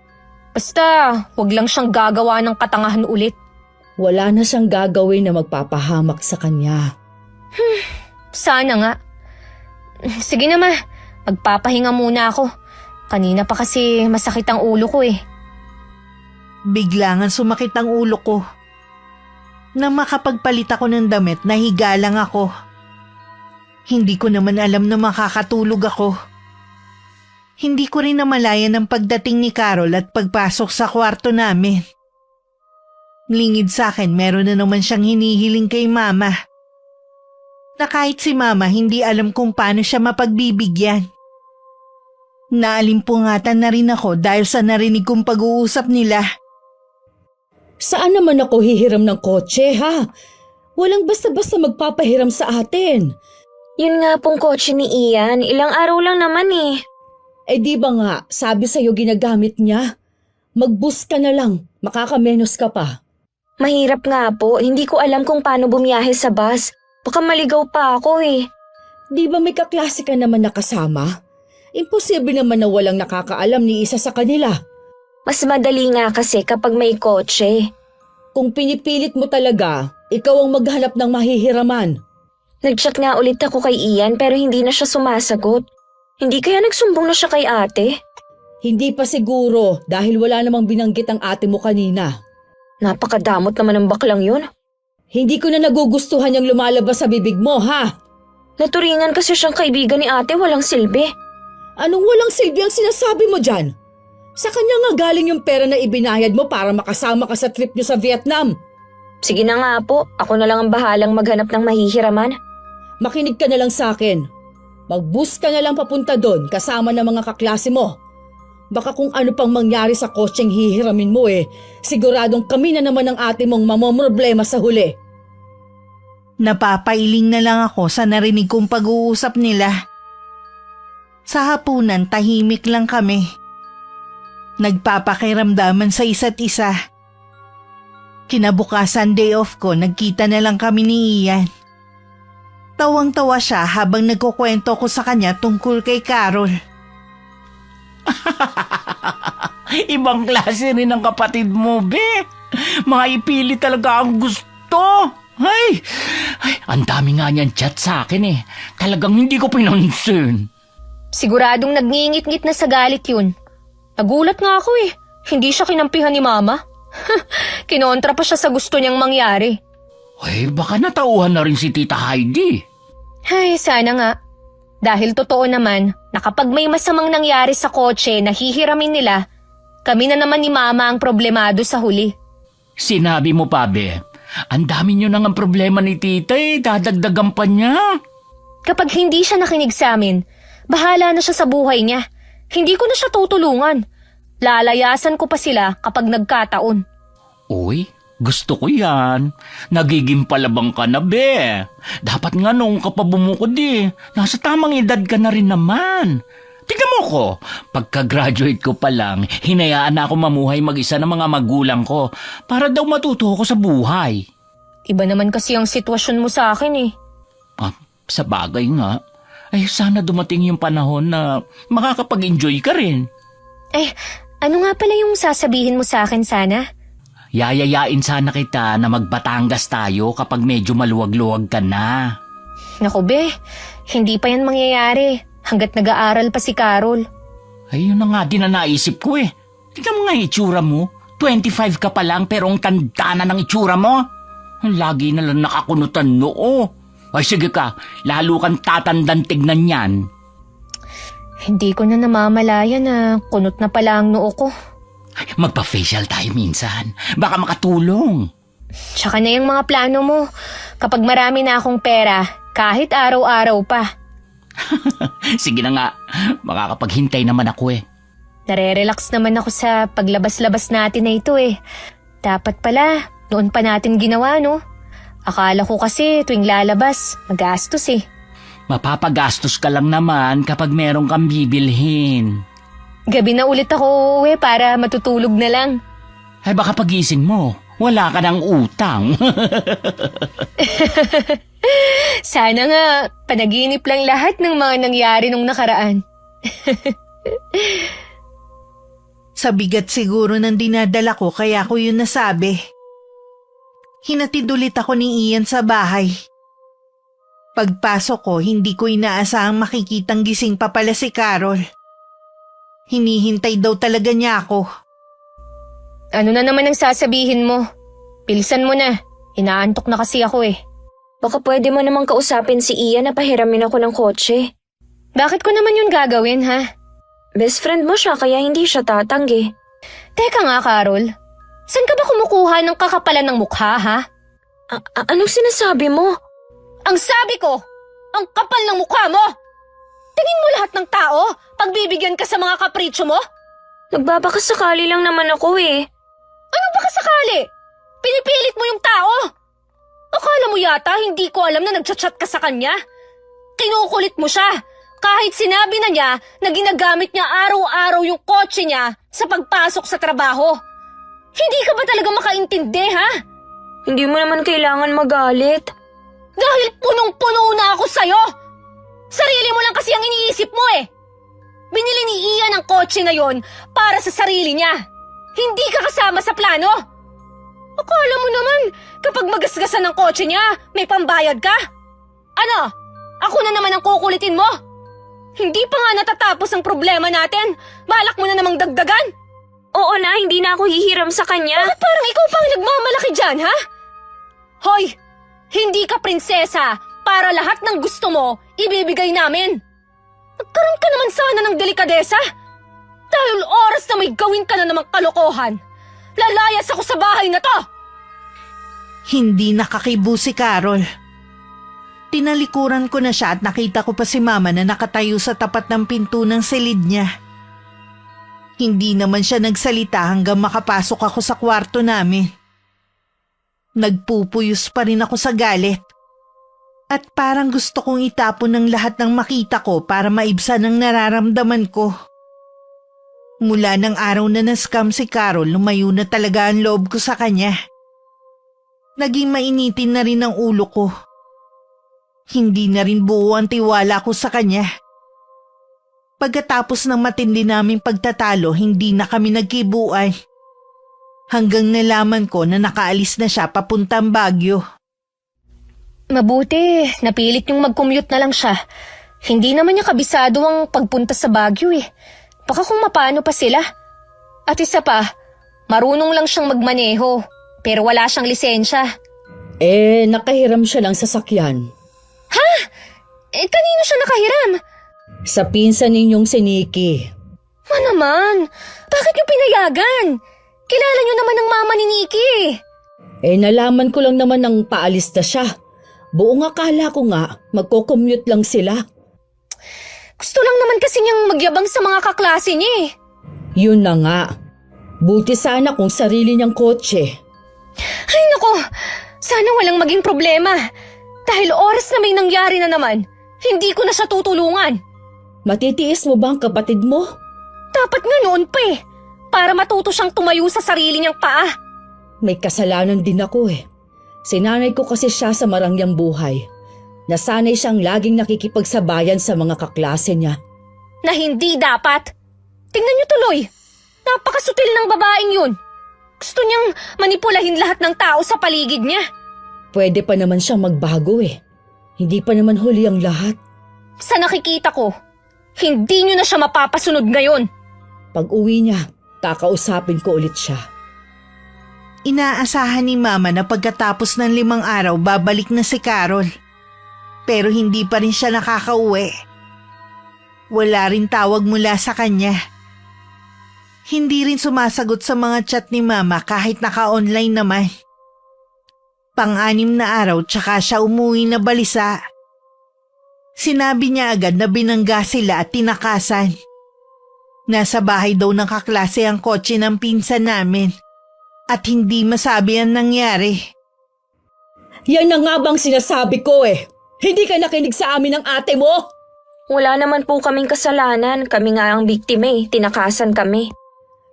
Basta, wag lang siyang gagawa ng katangahan ulit. Wala na siyang gagawin na magpapahamak sa kanya. Sana nga. Sige na, Ma. Magpapahinga muna ako. Kanina pa kasi masakit ang ulo ko eh. Biglangan sumakit ang ulo ko. Nang makapagpalit ako ng damit, nahiga lang ako. Hindi ko naman alam na makakatulog ako. Hindi ko rin namalayan ang pagdating ni Carol at pagpasok sa kwarto namin. Lingid sa akin, meron na naman siyang hinihiling kay Mama. Na kahit si Mama hindi alam kung paano siya mapagbibigyan. Naalimpungatan na rin ako dahil sa narinig kong pag-uusap nila. Saan naman ako hihiram ng kotse, ha? Walang basta-basta magpapahiram sa atin. Yun nga pong kotse ni Ian, ilang araw lang naman eh. Di ba nga, sabi sa'yo ginagamit niya? Mag-bus ka na lang, makakamenos ka pa. Mahirap nga po, hindi ko alam kung paano bumiyahe sa bus. Baka maligaw pa ako eh. Di ba may kaklase ka naman nakasama? Imposible naman na walang nakakaalam ni isa sa kanila. Mas madali nga kasi kapag may kotse. Kung pinipilit mo talaga, ikaw ang maghanap ng mahihiraman. Nag-chat nga ulit ako kay Ian pero hindi na siya sumasagot. Hindi kaya nagsumbong na siya kay ate? Hindi pa siguro dahil wala namang binanggit ang ate mo kanina. Napakadamot naman ng baklang yun. Hindi ko na nagugustuhan yung lumalabas sa bibig mo, ha? Naturingan kasi siyang kaibigan ni ate, walang silbi. Anong walang silbi ang sinasabi mo dyan? Sa kanya nga galing yung pera na ibinayad mo para makasama ka sa trip niyo sa Vietnam. Sige na nga po, ako na lang ang bahalang maghanap ng mahihiraman. Makinig ka na lang sa akin. Mag-bus ka na lang papunta doon kasama ng mga kaklase mo. Baka kung ano pang mangyari sa kotseng hihiramin mo siguradong kami na naman ang ate mong mamomroblema sa huli. Napapailing na lang ako sa narinig kong pag-uusap nila. Sa hapunan, tahimik lang kami. Nagpapakiramdaman sa isa't isa. Kinabukasan day off ko, nagkita na lang kami ni Ian. Tawang-tawa siya habang nagkukwento ko sa kanya tungkol kay Carol. Ibang klase rin ang kapatid mo, be. Mga ipili talaga ang gusto. Ay, ang dami nga niyan chat sa akin Talagang hindi ko pinansin. Siguradong nagngingit-ngit na sa galit yun. Nagulat nga ako Hindi siya kinampihan ni Mama. Kinontra pa siya sa gusto niyang mangyari. Ay, baka natauhan na rin si Tita Heidi. Ay, sana nga. Dahil totoo naman na kapag may masamang nangyari sa kotse na hihiramin nila, kami na naman ni Mama ang problemado sa huli. Sinabi mo pa, be. Ang dami nyo nang ang problema ni Tita dadagdagan pa niya. Kapag hindi siya nakinig sa amin, bahala na siya sa buhay niya. Hindi ko na siya tutulungan. Lalayasan ko pa sila kapag nagkataon. Uy, gusto ko yan. Nagiging palabang ka na, be. Dapat nga nung ka pa bumukod nasa tamang edad ka na rin naman. Tingnan mo ko, pagka-graduate ko pa lang, hinayaan na ako mamuhay mag-isa ng mga magulang ko para daw matuto ako sa buhay. Iba naman kasi ang sitwasyon mo sa akin Sa bagay nga, sana dumating yung panahon na makakapag-enjoy ka rin. Ano nga pala yung sasabihin mo sa akin sana? Yayayain sana kita na magbatangas tayo kapag medyo maluwag-luwag ka na. Naku be, hindi pa yan mangyayari hanggat nag-aaral pa si Carol. Ay, yun na nga din na naisip ko Tingnan mo nga itsura mo. 25 ka pa lang pero ang tanda na ng itsura mo. Lagi na lang nakakunutan noo. Ay sige ka, lalo kang tatandang tignan yan. Hindi ko na namamalaya na kunot na pala ang noo ko. Magpa-facial tayo minsan. Baka makatulong. Tsaka na yung mga plano mo. Kapag marami na akong pera, kahit araw-araw pa. Sige na nga, makakapaghintay naman ako Nare-relax naman ako sa paglabas-labas natin na ito Dapat pala, noon pa natin ginawa no? Akala ko kasi tuwing lalabas, magastos Mapapagastos ka lang naman kapag meron kang bibilhin. Gabi na ulit ako uuwi para matutulog na lang. Ay baka pagising mo, wala ka ng utang. Sana nga, panaginip lang lahat ng mga nangyari nung nakaraan. Sa bigat siguro ng dinadala ko kaya ko yun nasabi. Hinatid ulit ako ni Ian sa bahay. Pagpasok ko, hindi ko inaasahang makikitang gising pa pala si Carol. Hinihintay daw talaga niya ako. Ano na naman ang sasabihin mo? Bilisan mo na, inaantok na kasi ako Baka pwede mo namang kausapin si Ian na pahiramin ako ng kotse. Bakit ko naman yun gagawin ha? Best friend mo siya kaya hindi siya tatanggi. Teka nga Carol, saan ka ba kumukuha ng kakapalan ng mukha ha? Anong sinasabi mo? Ang sabi ko, ang kapal ng mukha mo! Tingin mo lahat ng tao, pagbibigyan ka sa mga kapritsyo mo? Nagbabakasakali lang naman ako Anong baka sakali? Pinipilit mo yung tao! Akala mo yata hindi ko alam na nagchat-chat ka sa kanya? Kinukulit mo siya, kahit sinabi na niya na ginagamit niya araw-araw yung kotse niya sa pagpasok sa trabaho. Hindi ka ba talaga makaintindi ha? Hindi mo naman kailangan magalit. Dahil punong-puno na ako sa'yo! Sarili mo lang kasi ang iniisip mo Binili ni Ian ang kotse na yon para sa sarili niya. Hindi ka kasama sa plano. Akala mo naman, kapag magasgasan ng kotse niya, may pambayad ka? Ano? Ako na naman ang kukulitin mo? Hindi pa nga natatapos ang problema natin. Balak mo na namang dagdagan. Oo na, hindi na ako hihiram sa kanya. Bakit parang ikaw pang nagmamalaki dyan, ha? Hoy! Hindi ka prinsesa para lahat ng gusto mo, ibibigay namin. Magkaroon ka naman sana ng delikadesa. Dahil oras na may gawin ka na namang kalokohan. Lalayas ako sa bahay na to! Hindi nakakibo si Carol. Tinalikuran ko na siya at nakita ko pa si Mama na nakatayo sa tapat ng pinto ng silid niya. Hindi naman siya nagsalita hanggang makapasok ako sa kwarto namin. Nagpupuyos pa rin ako sa galit. At parang gusto kong itapon ng lahat ng makita ko para maibsan ang nararamdaman ko. Mula ng araw na na-scam si Carol, lumayo na talaga ang loob ko sa kanya. Naging mainitin na rin ang ulo ko. Hindi na rin buo ang tiwala ko sa kanya. Pagkatapos ng matindi naming pagtatalo, hindi na kami nagkibuan. Hanggang nalaman ko na nakaalis na siya papuntang Baguio. Mabuti, napilit niyong mag-commute na lang siya. Hindi naman niya kabisado ang pagpunta sa Baguio eh. Baka kung mapano pa sila. At isa pa, marunong lang siyang magmaneho, pero wala siyang lisensya. Nakahiram siya ng sasakyan. Kanino siya nakahiram? Sa pinsan ninyong si Nikki. Naman, bakit niyo pinayagan? Kilala niyo naman ang mama ni Nikki. Nalaman ko lang naman nang paalis na siya. Buong akala ko nga, magko-commute lang sila. Gusto lang naman kasi niyang magyabang sa mga kaklase niya eh. Yun na nga. Buti sana kung sarili niyang kotse. Ay nako, sana walang maging problema. Dahil oras na may nangyari na naman, hindi ko na siya tutulungan. Matitiis mo ba ang kapatid mo? Dapat nga noon pa eh, para matuto siyang tumayo sa sarili niyang paa. May kasalanan din ako eh. Sinanay ko kasi siya sa marangyang buhay. Nasanay siyang laging nakikipagsabayan sa mga kaklase niya. Na hindi dapat. Tingnan niyo tuloy, napakasutil ng babaeng yun. Gusto niyang manipulahin lahat ng tao sa paligid niya. Pwede pa naman siyang magbago eh. Hindi pa naman huli ang lahat. Sa nakikita ko, hindi niyo na siya mapapasunod ngayon. Pag uwi niya, kakausapin ko ulit siya. Inaasahan ni Mama na pagkatapos ng 5 araw babalik na si Carol. Pero hindi pa rin siya nakakauwi. Wala rin tawag mula sa kanya. Hindi rin sumasagot sa mga chat ni Mama kahit naka-online naman. Pang-6 na araw tsaka siya umuwi na balisa. Sinabi niya agad na binangga sila at tinakasan. Nasa bahay daw ng kaklase ang kotse ng pinsan namin. At hindi masabi ang nangyari. Yan na nga bang sinasabi ko eh. Hindi ka nakinig sa amin ng ate mo? Wala naman po kaming kasalanan. Kami nga ang biktima eh. Tinakasan kami.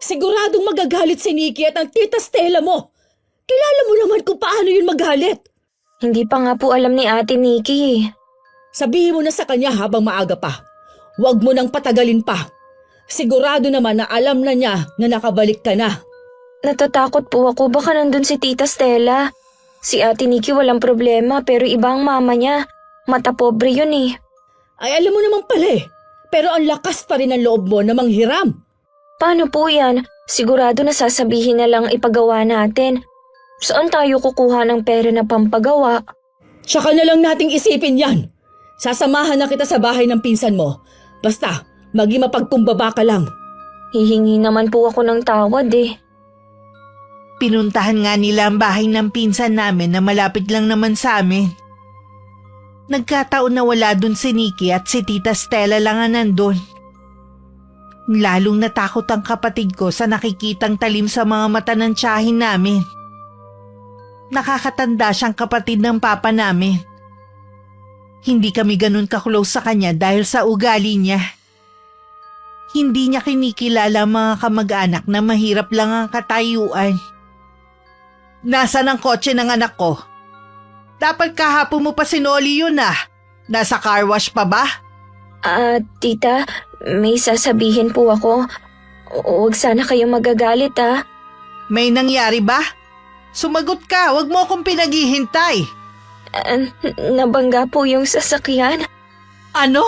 Siguradong magagalit si Nikki at ang tita Stella mo. Kilala mo naman kung paano yun magalit. Hindi pa nga po alam ni Ate Nikki eh. Sabihin mo na sa kanya habang maaga pa. Huwag mo nang patagalin pa. Sigurado naman na alam na niya na nakabalik ka na. Natatakot po ako, baka nandun si Tita Stella. Si Ate Nikki walang problema pero iba ang mama niya. Mata pobre yun eh. Ay alam mo naman pala eh. Pero ang lakas pa rin ang loob mo na manghiram. Paano po yan? Sigurado na sasabihin na lang ipagawa natin. Saan tayo kukuha ng pera na pampagawa? Tsaka na lang nating isipin yan. Sasamahan na kita sa bahay ng pinsan mo. Basta, maging mapagkumbaba ka lang. Hihingi naman po ako ng tawad eh. Pinuntahan nga nila ang bahay ng pinsan namin na malapit lang naman sa amin. Nagkataon na wala dun si Nikki at si Tita Stella lang ang nandun. Lalong natakot ang kapatid ko sa nakikitang talim sa mga mata ng tiyahin namin. Nakakatanda siyang kapatid ng papa namin. Hindi kami ganun ka-close sa kanya dahil sa ugali niya. Hindi niya kinikilala mga kamag-anak na mahirap lang ang katayuan. Nasaan ang kotse ng anak ko? Dapat kahapon mo pa sinoli yun ah. Nasa car wash pa ba? Tita, may sasabihin po ako. Huwag sana kayo magagalit ah. May nangyari ba? Sumagot ka, wag mo akong pinaghihintay. Nabangga po yung sasakyan. Ano?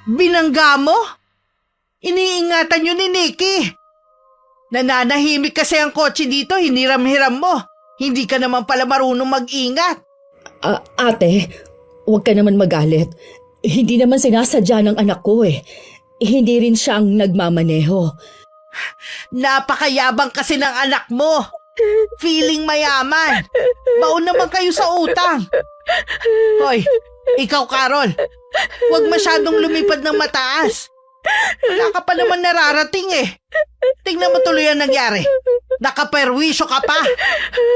Binangga mo? Iniingatan yun ni Nikki. Nananahimik kasi ang kotse dito, hiniram-hiram mo. Hindi ka naman pala marunong mag-ingat. Ate, huwag ka naman magalit. Hindi naman sinasadya ng anak ko eh. Hindi rin siya ang nagmamaneho. Napakayabang kasi ng anak mo. Feeling mayaman. Baon naman kayo sa utang. Hoy, ikaw Carol, huwag masyadong lumipad ng mataas. Wala ka pa naman nararating eh. Tingnan mo tuloy ang nangyari. Nakaperwisyo ka pa.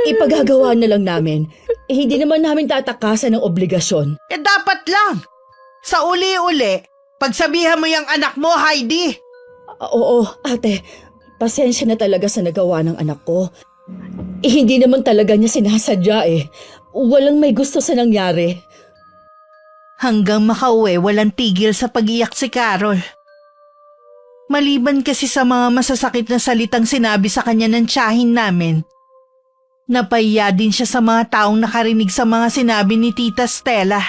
Ipagagawa na lang namin. Hindi naman namin tatakasan ng obligasyon. Dapat lang. Sa uli-uli, pagsabihan mo yung anak mo, Heidi. Oo, ate. Pasensya na talaga sa nagawa ng anak ko. Hindi naman talaga niya sinasadya eh. Walang may gusto sa nangyari. Hanggang makauwi, walang tigil sa pag-iyak si Carol. Maliban kasi sa mga masasakit na salitang sinabi sa kanya ng tiyahin namin, napahiya din siya sa mga taong nakarinig sa mga sinabi ni Tita Stella.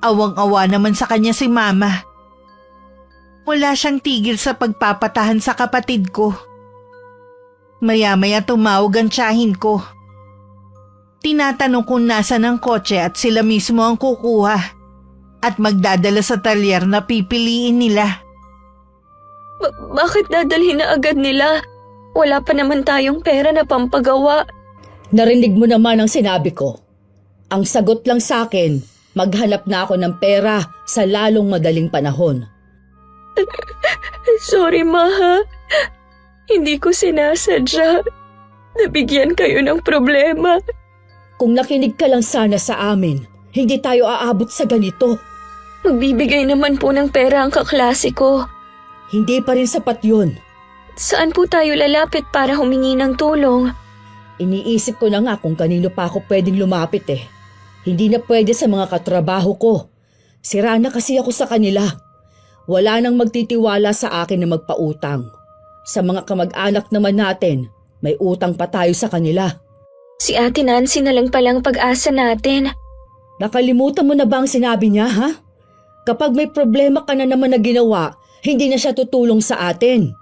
Awang-awa naman sa kanya si Mama. Wala siyang tigil sa pagpapatahan sa kapatid ko. Maya-maya tumawag ang tiyahin ko. Tinatanong kung nasan ang kotse at sila mismo ang kukuha at magdadala sa talyer na pipiliin nila. Bakit dadalhin na agad nila? Wala pa naman tayong pera na pampagawa. Narinig mo naman ang sinabi ko. Ang sagot lang sa akin, maghanap na ako ng pera sa lalong madaling panahon. Sorry, Ma, ha? Hindi ko sinasadya. Nabigyan kayo ng problema. Kung nakinig ka lang sana sa amin, hindi tayo aabot sa ganito. Magbibigay naman po ng pera ang kaklase ko. Hindi pa rin sapat yun. Saan po tayo lalapit para humingi ng tulong? Iniisip ko na nga kung kanino pa ako pwedeng lumapit eh. Hindi na pwede sa mga katrabaho ko. Sira na kasi ako sa kanila. Wala nang magtitiwala sa akin na magpautang. Sa mga kamag-anak naman natin, may utang pa tayo sa kanila. Si Ate Nancy na lang palang pag-asa natin. Nakalimutan mo na ba ang sinabi niya, ha? Kapag may problema ka na naman na ginawa, hindi na siya tutulong sa atin.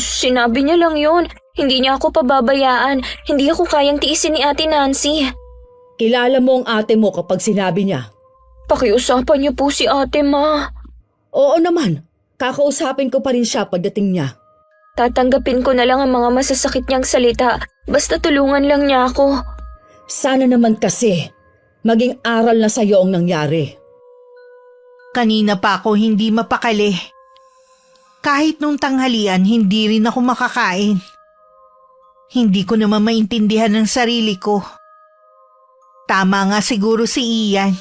Sinabi niya lang yun. Hindi niya ako pababayaan. Hindi ako kayang tiisin ni Ate Nancy. Kilala mo ang ate mo kapag sinabi niya. Pakiusapan niyo po si Ate, Ma. Oo naman, kakausapin ko pa rin siya pagdating niya. Tatanggapin ko na lang ang mga masasakit niyang salita. Basta tulungan lang niya ako. Sana naman kasi, maging aral na sa'yo ang nangyari. Kanina pa ako hindi mapakali. Kahit nung tanghalian, hindi rin ako makakain. Hindi ko naman maintindihan ang sarili ko. Tama nga siguro si Ian.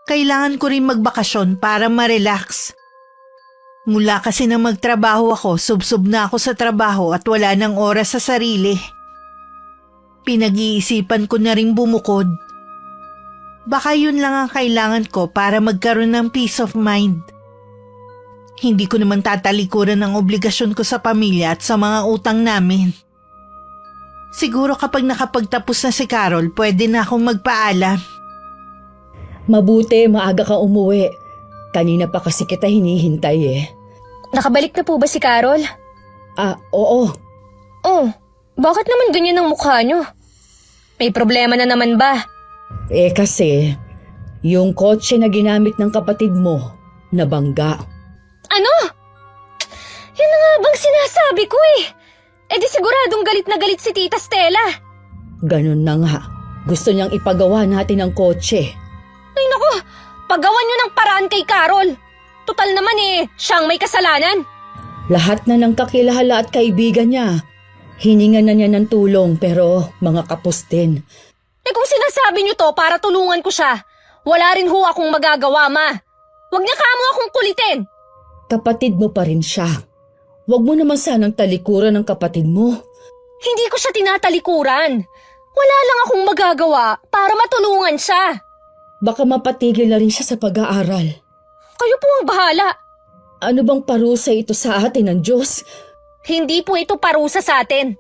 Kailangan ko rin magbakasyon para ma-relax. Mula kasi na magtrabaho ako, subsob na ako sa trabaho at wala nang oras sa sarili. Pinag-iisipan ko na rin bumukod. Baka yun lang ang kailangan ko para magkaroon ng peace of mind. Hindi ko naman tatalikuran ang obligasyon ko sa pamilya at sa mga utang namin. Siguro kapag nakapagtapos na si Carol, pwede na akong magpaalam. Mabuti, maaga ka umuwi. Kanina pa kasi kita hinihintay eh. Nakabalik na po ba si Carol? Oo. Oh, bakit naman ganyan ang mukha niyo? May problema na naman ba? Kasi, yung kotse na ginamit ng kapatid mo, nabangga. Ano? Yun na nga bang sinasabi ko eh. E di siguradong galit na galit si Tita Stella. Ganun na nga. Gusto niyang ipagawa natin ang kotse. Ay nako, paggawan niyo ng paraan kay Carol. Total naman eh, siyang may kasalanan. Lahat na ng kakilala at kaibigan niya. Hiningan na niya ng tulong pero mga kapos din. Eh kung sinasabi niyo to para tulungan ko siya, wala rin ho akong magagawa, Ma. Huwag niya kamo akong kulitin. Kapatid mo pa rin siya. Huwag mo naman sanang talikuran ng kapatid mo. Hindi ko siya tinatalikuran. Wala lang akong magagawa para matulungan siya. Baka mapatigil na rin siya sa pag-aaral. Kayo po ang bahala. Ano bang parusa ito sa atin ng Diyos? Hindi po ito parusa sa atin.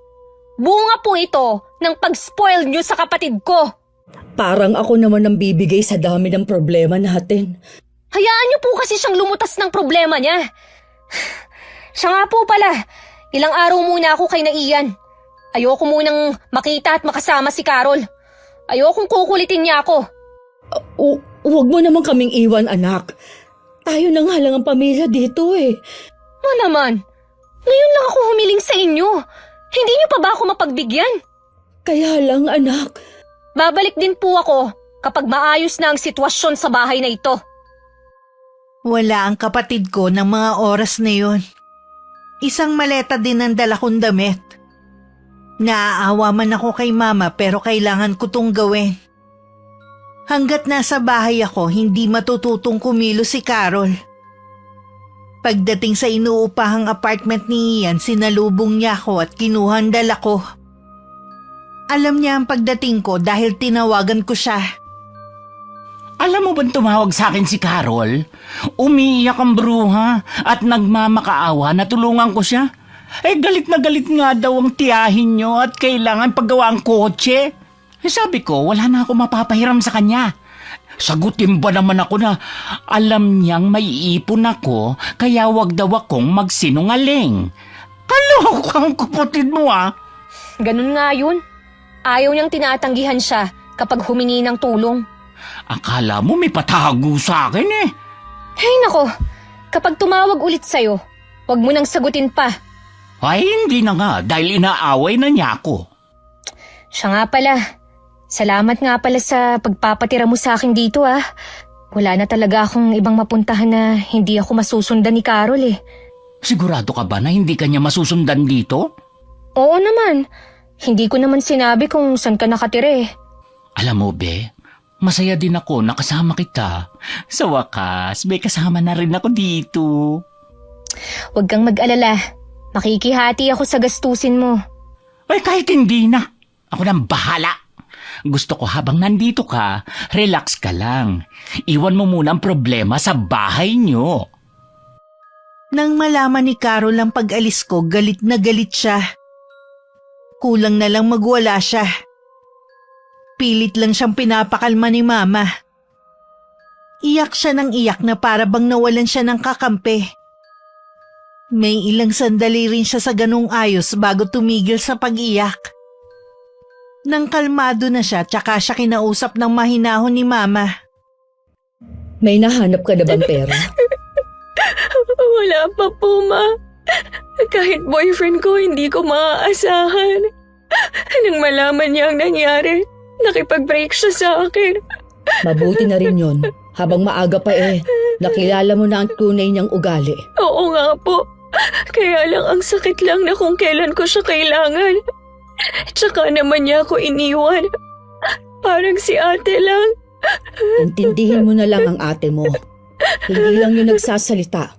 Bunga po ito ng pag-spoil niyo sa kapatid ko. Parang ako naman ang bibigay sa dami ng problema natin. Hayaan niyo po kasi siyang lumutas ng problema niya. Siya nga po pala, ilang araw muna ako kay na Ian. Ayoko munang makita at makasama si Carol. Ayokong kukulitin niya ako. Huwag mo naman kaming iwan, anak. Tayo na nga lang ang pamilya dito eh. Ma naman, ngayon lang ako humiling sa inyo. Hindi niyo pa ba ako mapagbigyan? Kaya lang, anak. Babalik din po ako kapag maayos na ang sitwasyon sa bahay na ito. Wala ang kapatid ko ng mga oras na yon. Isang maleta din ang dala kong damit. Naaawa man ako kay mama pero kailangan ko tong gawin. Hanggat nasa bahay ako, hindi matututong kumilos si Carol. Pagdating sa inuupahang apartment ni Ian, sinalubong niya ako at kinuha ang dala ko. Alam niya ang pagdating ko dahil tinawagan ko siya. Alam mo bang tumawag sa akin si Carol? Umiiyak ang bruha at nagmamakaawa na tulungan ko siya. Galit na galit nga daw ang tiyahin nyo at kailangan paggawa ang kotse. Sabi ko, wala na ako mapapahiram sa kanya. Sagutin ba naman ako na alam niyang may ipon ako kaya wag daw akong magsinungaling. Kaloko ang kapatid mo ah. Ganun nga yun. Ayaw niyang tinatanggihan siya kapag humingi ng tulong. Akala mo may patago sa akin eh. Hey nako, kapag tumawag ulit sa'yo, wag mo nang sagutin pa. Ay, hindi na nga dahil inaaway na niya ako. Siya nga pala. Salamat nga pala sa pagpapatira mo sa akin dito ah. Wala na talaga akong ibang mapuntahan na hindi ako masusundan ni Carol eh. Sigurado ka ba na hindi ka niya masusundan dito? Oo naman. Hindi ko naman sinabi kung saan ka nakatira eh. Alam mo, Be, masaya din ako na kasama kita. Sa wakas, may kasama na rin ako dito. Huwag kang mag-alala. Makikihati ako sa gastusin mo. Ay, kahit hindi na. Ako nang bahala. Gusto ko habang nandito ka, relax ka lang. Iwan mo muna ang problema sa bahay niyo. Nang malaman ni Carol ang pag-alis ko, galit na galit siya. Kulang na lang magwala siya. Pilit lang siyang pinapakalma ni Mama. Iyak siya ng iyak na para bang nawalan siya ng kakampi. May ilang sandali rin siya sa ganung ayos bago tumigil sa pag-iyak. Nang kalmado na siya, tsaka siya kinausap ng mahinahon ni Mama. May nahanap ka na bang pera? Wala pa po, Ma. Kahit boyfriend ko, hindi ko maaasahan. Nang malaman niya ang nangyari, nakipag-break siya sa akin. Mabuti na rin yon. Habang maaga pa nakilala mo na ang tunay niyang ugali. Oo nga po. Kaya lang ang sakit lang na kung kailan ko siya kailangan. Tsaka naman niya ako iniwan. Parang si ate lang. Intindihin mo na lang ang ate mo. Hindi lang yung nagsasalita.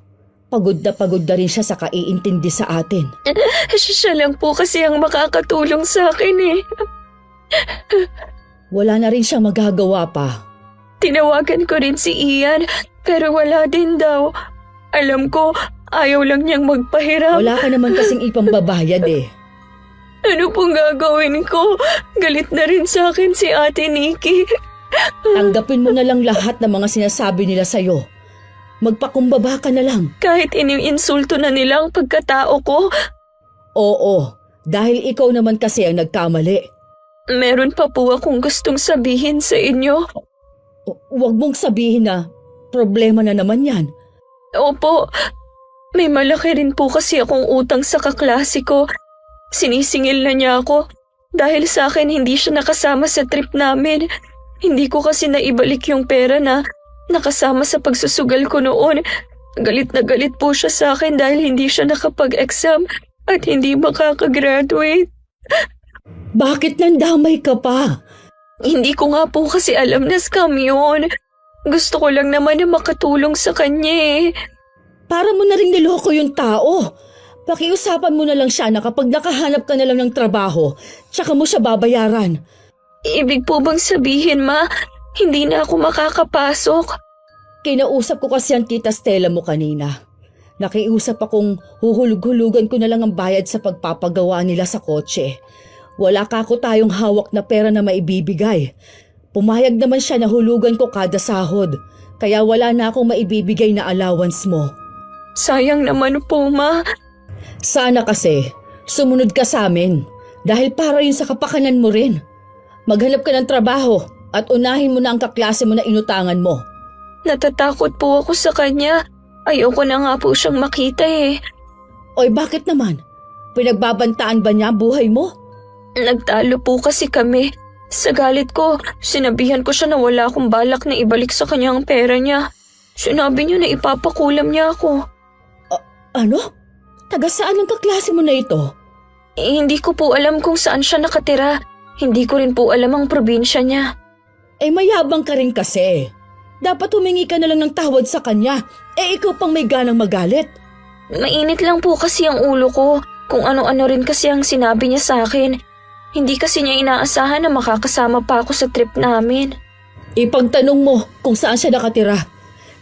Pagod na rin siya sa kaiintindi sa atin. Siya lang po kasi ang makakatulong sa akin eh. Wala na rin siyang magagawa pa. Tinawagan ko rin si Ian, pero wala din daw. Alam ko, ayaw lang niyang magpahiram. Wala ka naman kasing ipambabayad Ano pong gagawin ko? Galit na rin sa akin si Ate Nikki. Tanggapin mo na lang lahat ng mga sinasabi nila sa'yo. Magpakumbaba ka na lang. Kahit iniinsulto na nila ang pagkatao ko, Oo, dahil ikaw naman kasi ang nagkamali. meron pa po akong gustong sabihin sa inyo. Huwag mong sabihin na problema na naman yan. Opo, may malaki rin po kasi akong utang sa kaklase ko. Sinisingil na niya ako. Dahil sa akin hindi siya nakasama sa trip namin. Hindi ko kasi naibalik yung pera na nakasama sa pagsusugal ko noon. Galit na galit po siya sa akin dahil hindi siya nakapag-exam at hindi makakagraduate. Bakit nandamay ka pa? Hindi ko nga po kasi alam na scam yun. Gusto ko lang naman na makatulong sa kanya eh. Para mo na rin niloko yung tao. Pakiusapan mo na lang siya na kapag nakahanap ka na lang ng trabaho, tsaka mo siya babayaran. Ibig po bang sabihin, Ma, hindi na ako makakapasok? Kinausap ko kasi ang tita Stella mo kanina. Nakiusap akong huhulug-hulugan ko na lang ang bayad sa pagpapagawa nila sa kotse. Wala ka ako tayong hawak na pera na maibibigay. Pumayag naman siya na hulugan ko kada sahod. Kaya wala na akong maibibigay na allowance mo. Sayang naman po, Ma. Sana kasi sumunod ka sa amin dahil para yun sa kapakanan mo rin. Maghanap ka ng trabaho at unahin mo na ang kaklase mo na inutangan mo. Natatakot po ako sa kanya. Ayoko na nga po siyang makita eh. Oy, bakit naman? Pinagbabantaan ba niya ang buhay mo? Nagtalo po kasi kami. Sa galit ko, sinabihan ko siya na wala akong balak na ibalik sa kanya ang pera niya. Sinabi niya na ipapakulam niya ako. Ano? Taga saan ang kaklase mo na ito? Hindi ko po alam kung saan siya nakatira. Hindi ko rin po alam ang probinsya niya. Mayabang ka rin kasi. Dapat humingi ka na lang ng tawad sa kanya. Ikaw pang may ganang magalit. Mainit lang po kasi ang ulo ko. Kung ano-ano rin kasi ang sinabi niya sa akin. Hindi kasi niya inaasahan na makakasama pa ako sa trip namin. Ipagtanong mo kung saan siya nakatira.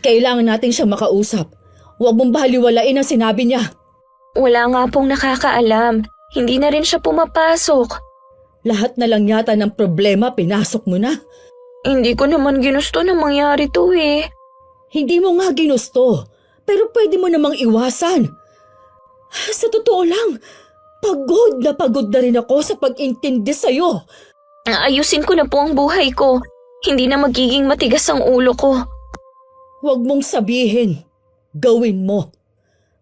Kailangan natin siya makausap. Huwag mong baliwalain ang sinabi niya. Wala nga pong nakakaalam. Hindi na rin siya pumapasok. Lahat na lang yata ng problema pinasok mo na. Hindi ko naman ginusto na mangyari to eh. Hindi mo nga ginusto, pero pwede mo namang iwasan. Sa totoo lang, pagod na rin ako sa pag-intindi sa'yo. Ayusin ko na po ang buhay ko. Hindi na magiging matigas ang ulo ko. Huwag mong sabihin, gawin mo.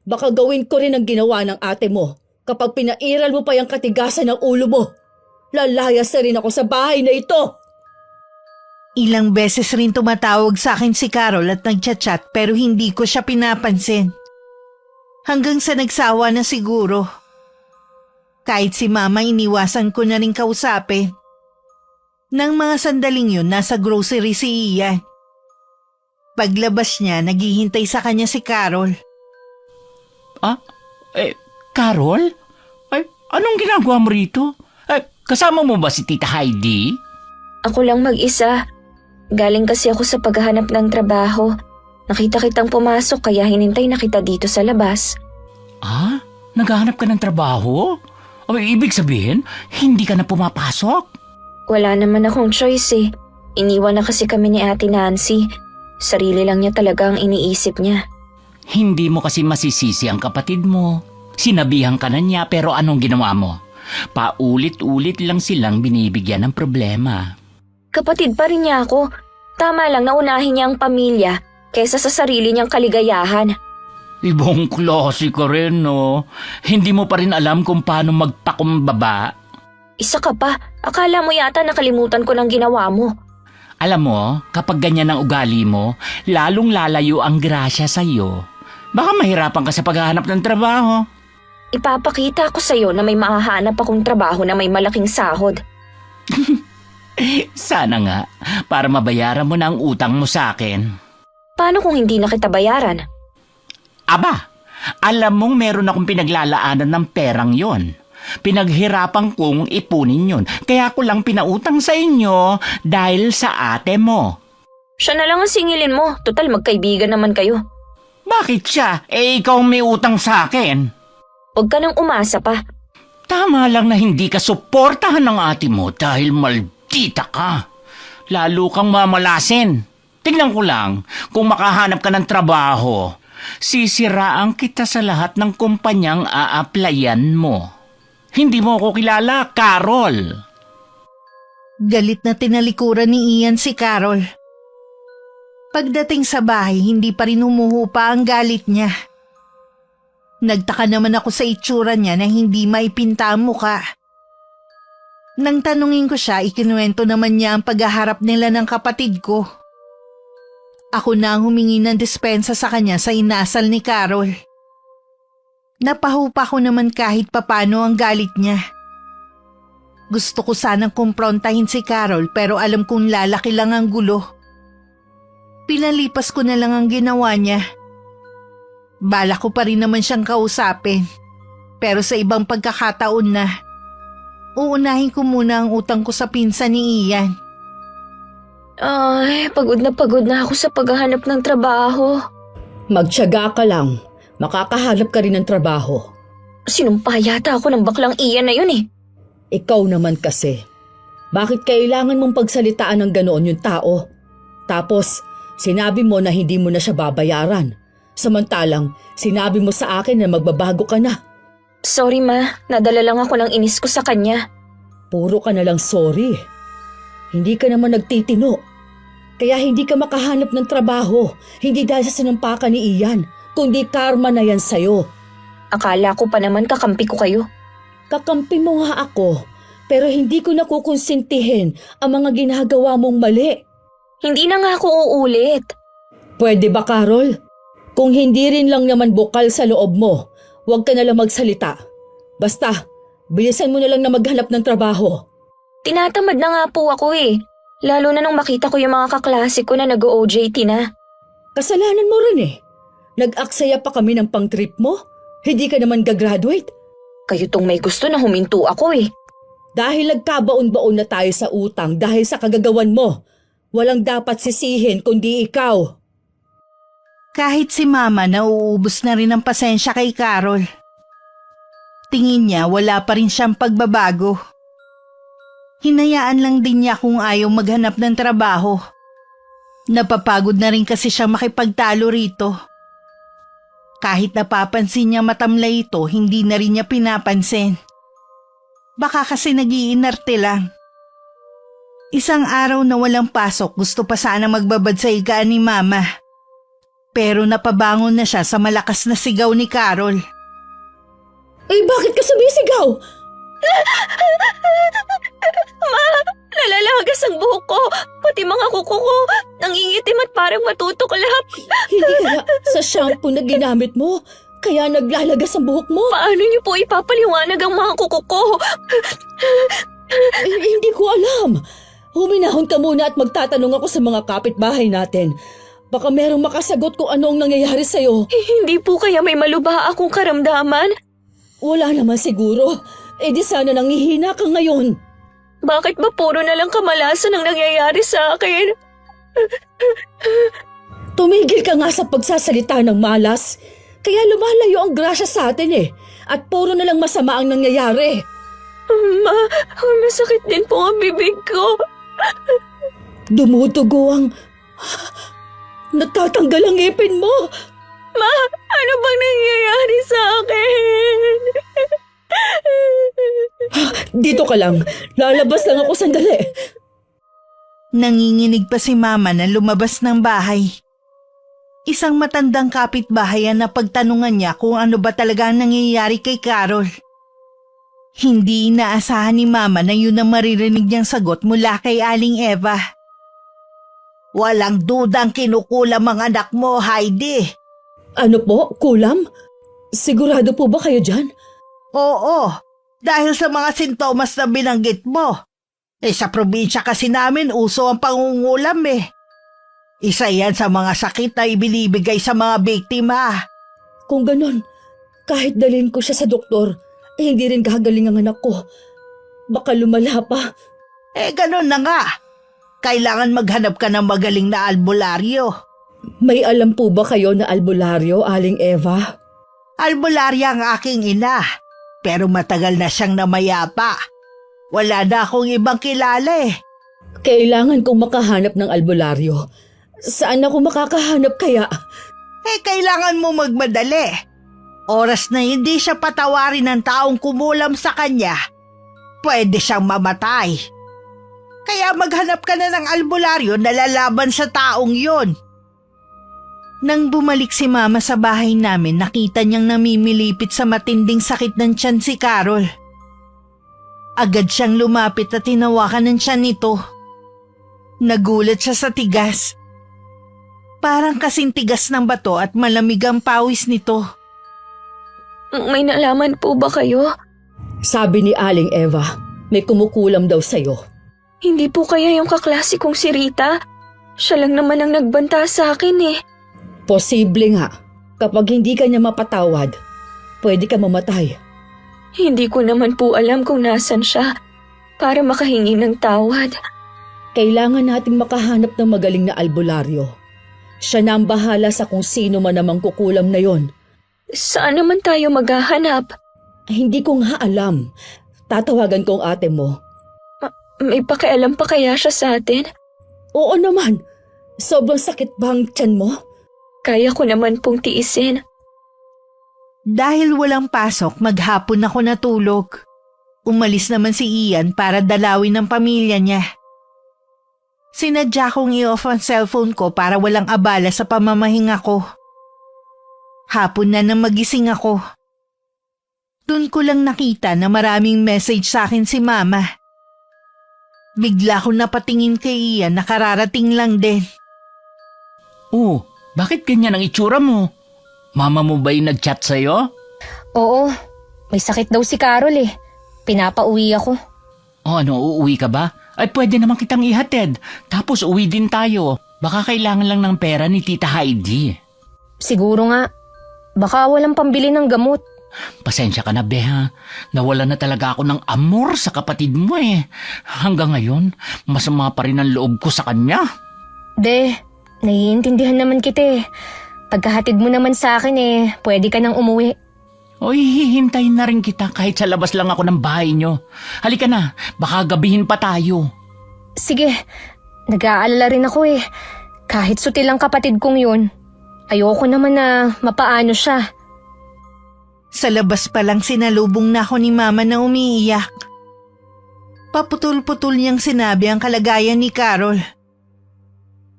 Baka gawin ko rin ang ginawa ng ate mo kapag pinairal mo pa yung katigasan ng ulo mo. Lalayas na rin ako sa bahay na ito. Ilang beses rin tumatawag sa akin si Carol at nagchat-chat pero hindi ko siya pinapansin. Hanggang sa nagsawa na siguro. Kahit si Mama iniwasan ko na rin kausapin. Nang mga sandaling yun, nasa grocery si Ian. Paglabas niya, naghihintay sa kanya si Carol. Carol? Ay, anong ginagawa mo rito? Kasama mo ba si Tita Heidi? Ako lang mag-isa. Galing kasi ako sa paghahanap ng trabaho. Nakita kitang pumasok kaya hinintay na kita dito sa labas. Naghahanap ka ng trabaho? Ibig sabihin, hindi ka na pumapasok? Wala naman akong choice eh. Iniwan na kasi kami ni Ate Nancy. Sarili lang niya talaga ang iniisip niya. Hindi mo kasi masisisi ang kapatid mo. Sinabihan ka na niya pero anong ginawa mo? Paulit-ulit lang silang binibigyan ng problema. Kapatid pa rin niya ako. Tama lang na unahin niya ang pamilya kaysa sa sarili niyang kaligayahan. Ibang klase ka rin, no? Hindi mo pa rin alam kung paano magpakumbaba. Isa ka pa, akala mo yata nakalimutan ko ng ginawa mo. Alam mo, kapag ganyan ang ugali mo, lalong lalayo ang grasya sa'yo. Baka mahirapan ka sa paghahanap ng trabaho. Ipapakita ko sa'yo na may mahahanap akong trabaho na may malaking sahod. Sana nga, para mabayaran mo na ang utang mo sa akin. Paano kung hindi na kita bayaran? Aba, alam mong meron akong pinaglalaanan ng perang yon. Pinaghirapan kong ipunin yon. Kaya ko lang pinautang sa inyo dahil sa ate mo. Siya na lang ang singilin mo. Total magkaibigan naman kayo. Bakit siya? Ikaw may utang sa akin. Huwag ka nang umasa pa. Tama lang na hindi ka suportahan ng ate mo dahil maldita ka. Lalo kang mamalasin. Tingnan ko lang kung makahanap ka ng trabaho. Sisiraan kita sa lahat ng kumpanyang aaplayan mo. Hindi mo ako kilala, Carol. Galit na tinalikuran ni Ian si Carol. Pagdating sa bahay, hindi pa rin humuhupa ang galit niya. Nagtaka naman ako sa itsura niya na hindi maipinta ang muka. Nang tanungin ko siya, ikinuwento naman niya ang paghaharap nila ng kapatid ko. Ako na ang humingi ng dispensa sa kanya sa inasal ni Carol. Napahupa ko naman kahit papano ang galit niya. Gusto ko sanang kumprontahin si Carol pero alam kong lalaki lang ang gulo. Pinalipas ko na lang ang ginawa niya. Bala ko pa rin naman siyang kausapin. Pero sa ibang pagkakataon na, uunahin ko muna ang utang ko sa pinsan ni Ian. Ay, pagod na ako sa paghahanap ng trabaho. Magtiyaga ka lang. Makakahanap ka rin ng trabaho. Sinumpa yata ako ng baklang Ian na yun eh. Ikaw naman kasi. Bakit kailangan mong pagsalitaan ng ganoon yung tao? Tapos, Sinabi mo na hindi mo na siya babayaran. Samantalang, sinabi mo sa akin na magbabago ka na. Sorry ma, nadala lang ako ng inis ko sa kanya. Puro ka na lang sorry. Hindi ka naman nagtitino. Kaya hindi ka makahanap ng trabaho. Hindi dahil sa sinampakan ni Ian, kundi karma na yan sa'yo. Akala ko pa naman kakampi ko kayo. Kakampi mo nga ako, pero hindi ko nakukonsintihin ang mga ginagawa mong mali. Hindi na nga ako uulit. Pwede ba, Carol? Kung hindi rin lang naman bukal sa loob mo, huwag ka na lang magsalita. Basta, bilisan mo na lang na maghanap ng trabaho. Tinatamad na nga po ako eh. Lalo na nung makita ko yung mga kaklase ko na nag-OJT na. Kasalanan mo rin eh. Nag-aksaya pa kami ng pang-trip mo. Hindi ka naman gagraduate. Kayo tong may gusto na huminto ako eh. Dahil nagkabaon-baon na tayo sa utang dahil sa kagagawan mo. Walang dapat sisihin kundi ikaw. Kahit si Mama nauubos na rin ang pasensya kay Carol. Tingin niya wala pa rin siyang pagbabago. Hinayaan lang din niya kung ayaw maghanap ng trabaho. Napapagod na rin kasi siya makipagtalo rito. Kahit napapansin niya matamlay ito, hindi na rin niya pinapansin. Baka kasi nag-iinarte lang. Isang araw na walang pasok, gusto pa sana magbabad sa higaan ni Mama. Pero napabangon na siya sa malakas na sigaw ni Carol. Ay, bakit ka sumisigaw? Ma, nalalagas ang buhok ko. Pati mga kuko ko. Nangingitim at parang matutuklap. Hindi kaya sa shampoo na ginamit mo, kaya naglalagas ang buhok mo? Paano niyo po ipapaliwanag ang mga kuko ko? Hindi ko alam. Huminahon ka muna at magtatanong ako sa mga kapitbahay natin. Baka merong makasagot kung ano ang nangyayari sa'yo. Hindi po kaya may malubha akong karamdaman? Wala naman siguro. Di sana nangihina ka ngayon. Bakit ba puro na lang kamalasan ang nangyayari sa akin? Tumigil ka nga sa pagsasalita ng malas. Kaya lumalayo ang grasya sa atin eh. At puro na lang masama ang nangyayari. Ma, masakit din po ang bibig ko. Dumudugo ang... Natatanggal ang ngipin mo. Ma, ano bang nangyayari sa akin? Dito ka lang. Lalabas lang ako sandali. Nanginginig pa si Mama na lumabas ng bahay. Isang matandang kapitbahay ang napagtanungan niya kung ano ba talaga ang nangyayari kay Carol. Hindi inaasahan ni Mama na yun ang maririnig niyang sagot mula kay Aling Eva. Walang dudang kinukulam ang anak mo, Heidi. Ano po? Kulam? Sigurado po ba kayo dyan? Oo, dahil sa mga sintomas na binanggit mo. Sa probinsya kasi namin uso ang pangungulam eh. Isa yan sa mga sakit na ibinibigay sa mga biktima. Kung ganon, kahit dalhin ko siya sa doktor, hindi rin gagaling ang anak ko. Baka lumala pa. Ganon na nga. Kailangan maghanap ka ng magaling na albularyo. May alam po ba kayo na albularyo, Aling Eva? Albularya ang aking ina, pero matagal na siyang namayapa. Wala na akong ibang kilala eh. Kailangan kong makahanap ng albularyo. Saan ako makakahanap kaya? Kailangan mo magmadali. Oras na hindi siya patawarin ng taong kumulam sa kanya, pwede siyang mamatay. Kaya maghanap ka na ng albularyo na lalaban sa taong yon. Nang bumalik si Mama sa bahay namin, nakita niyang namimilipit sa matinding sakit ng tiyan si Carol. Agad siyang lumapit at tinawakan ng tiyan nito. Nagulat siya sa tigas. Parang kasing tigas ng bato at malamig ang pawis nito. May nalaman po ba kayo? Sabi ni Aling Eva, may kumukulam daw sa'yo. Hindi po kaya yung kaklase kong si Rita? Siya lang naman ang nagbanta sa akin eh. Posible nga. Kapag hindi ka niya mapatawad, pwede ka mamatay. Hindi ko naman po alam kung nasan siya para makahingi ng tawad. Kailangan nating makahanap ng magaling na albularyo. Siya na ang bahala sa kung sino man namang kukulam na yon. Saan naman tayo maghahanap? Hindi ko nga alam. Tatawagan ko ang ate mo. May pakialam pa kaya siya sa atin? Oo naman. Sobrang sakit ba ang tiyan mo? Kaya ko naman pong tiisin. Dahil walang pasok, maghapon ako natulog. Umalis naman si Ian para dalawin ng pamilya niya. Sinadya kong i-off ang cellphone ko para walang abala sa pamamahinga ko. Hapon na nang magising ako. Doon ko lang nakita na maraming message sa akin si Mama. Bigla ko napatingin kay Ian na kararating lang din. Oh, bakit ganyan ang itsura mo? Mama mo ba yung nag-chat sa'yo? Oo, may sakit daw si Carol eh. Pinapauwi ako. O ano, uuwi ka ba? Ay pwede naman kitang ihatid. Tapos uwi din tayo. Baka kailangan lang ng pera ni Tita Heidi. Siguro nga, baka walang pambili ng gamot. Pasensya ka na, Beha. Nawala na talaga ako ng amor sa kapatid mo eh. Hanggang ngayon, masama pa rin ang loob ko sa kanya. Naiintindihan naman kita eh. Pagkahatid mo naman sa akin eh, pwede ka nang umuwi. Oy, hihintayin na rin kita kahit sa labas lang ako ng bahay nyo. Halika na, baka gabihin pa tayo. Sige, nag-aalala rin ako eh. Kahit sutil ang kapatid kong yun, ayoko naman na mapaano siya. Sa labas pa lang sinalubong na ako ni Mama na umiiyak. Paputol-putol niyang sinabi ang kalagayan ni Carol.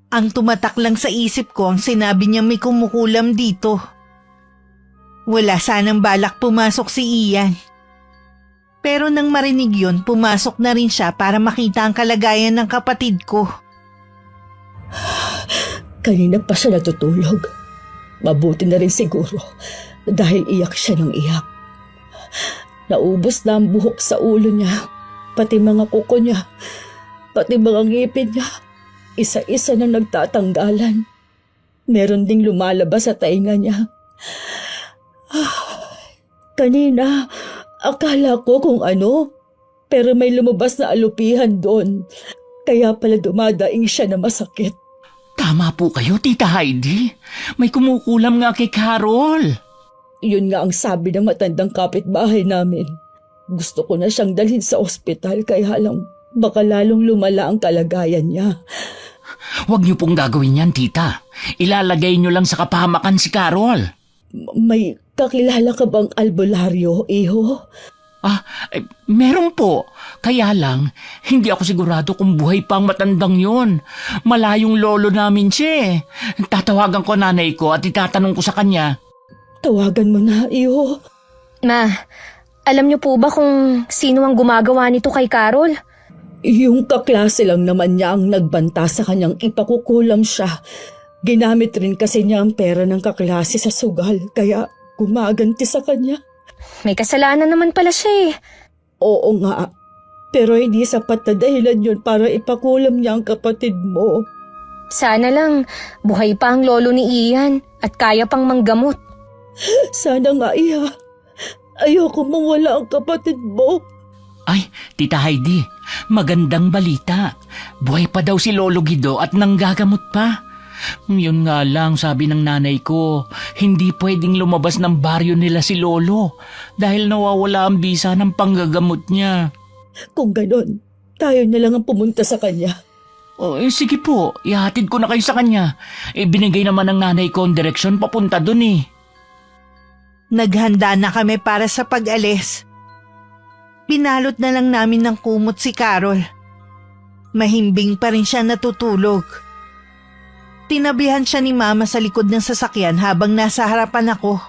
Ang tumatak lang sa isip ko ang sinabi niya may kumukulam dito. Wala sanang balak pumasok si Ian. Pero nang marinig yun, pumasok na rin siya para makita ang kalagayan ng kapatid ko. Kanina pa siya natutulog. Mabuti na rin siguro dahil iyak siya ng iyak. Naubos na ang buhok sa ulo niya, pati mga kuko niya, pati mga ngipin niya. Isa-isa na nagtatanggalan. Meron ding lumalabas sa tainga niya. Kanina, akala ko kung ano, pero may lumabas na alupihan doon. Kaya pala dumadaing siya na masakit. Tama po kayo, Tita Heidi. May kumukulam nga kay Carol. Yun nga ang sabi ng matandang kapitbahay namin. Gusto ko na siyang dalhin sa ospital kaya lang baka lalong lumala ang kalagayan niya. Huwag niyo pong gagawin yan, Tita. Ilalagay niyo lang sa kapahamakan si Carol. May kakilala ka bang albularyo, iho? Meron po. Kaya lang, hindi ako sigurado kung buhay pa ang matandang yon. Malayong lolo namin siya eh. Tatawagan ko nanay ko at itatanong ko sa kanya. Tawagan mo na, iho. Ma, alam niyo po ba kung sino ang gumagawa nito kay Carol? Yung kaklase lang naman niya ang nagbanta sa kanyang ipakukulam siya. Ginamit rin kasi niya ang pera ng kaklase sa sugal, kaya gumaganti sa kanya. May kasalanan naman pala siya eh. Oo nga, pero hindi sapat na dahilan yun para ipakulam niya ang kapatid mo. Sana lang, buhay pa ang lolo ni Ian at kaya pang manggamot. Sana nga, iha. Ayoko mawala ang kapatid mo. Ay, Tita Heidi, magandang balita. Buhay pa daw si Lolo Guido at nanggagamot pa. Yun nga lang, sabi ng nanay ko, hindi pwedeng lumabas ng baryo nila si Lolo dahil nawawala ang bisa ng panggagamot niya. Kung ganon, tayo na lang ang pumunta sa kanya. Sige po, ihatid ko na kayo sa kanya. Binigay naman ng nanay ko ang direksyon papunta dun eh. Naghanda na kami para sa pag-alis. Pinalot na lang namin ng kumot si Carol. Mahimbing pa rin siya natutulog. Tinabihan siya ni Mama sa likod ng sasakyan habang nasa harapan ako.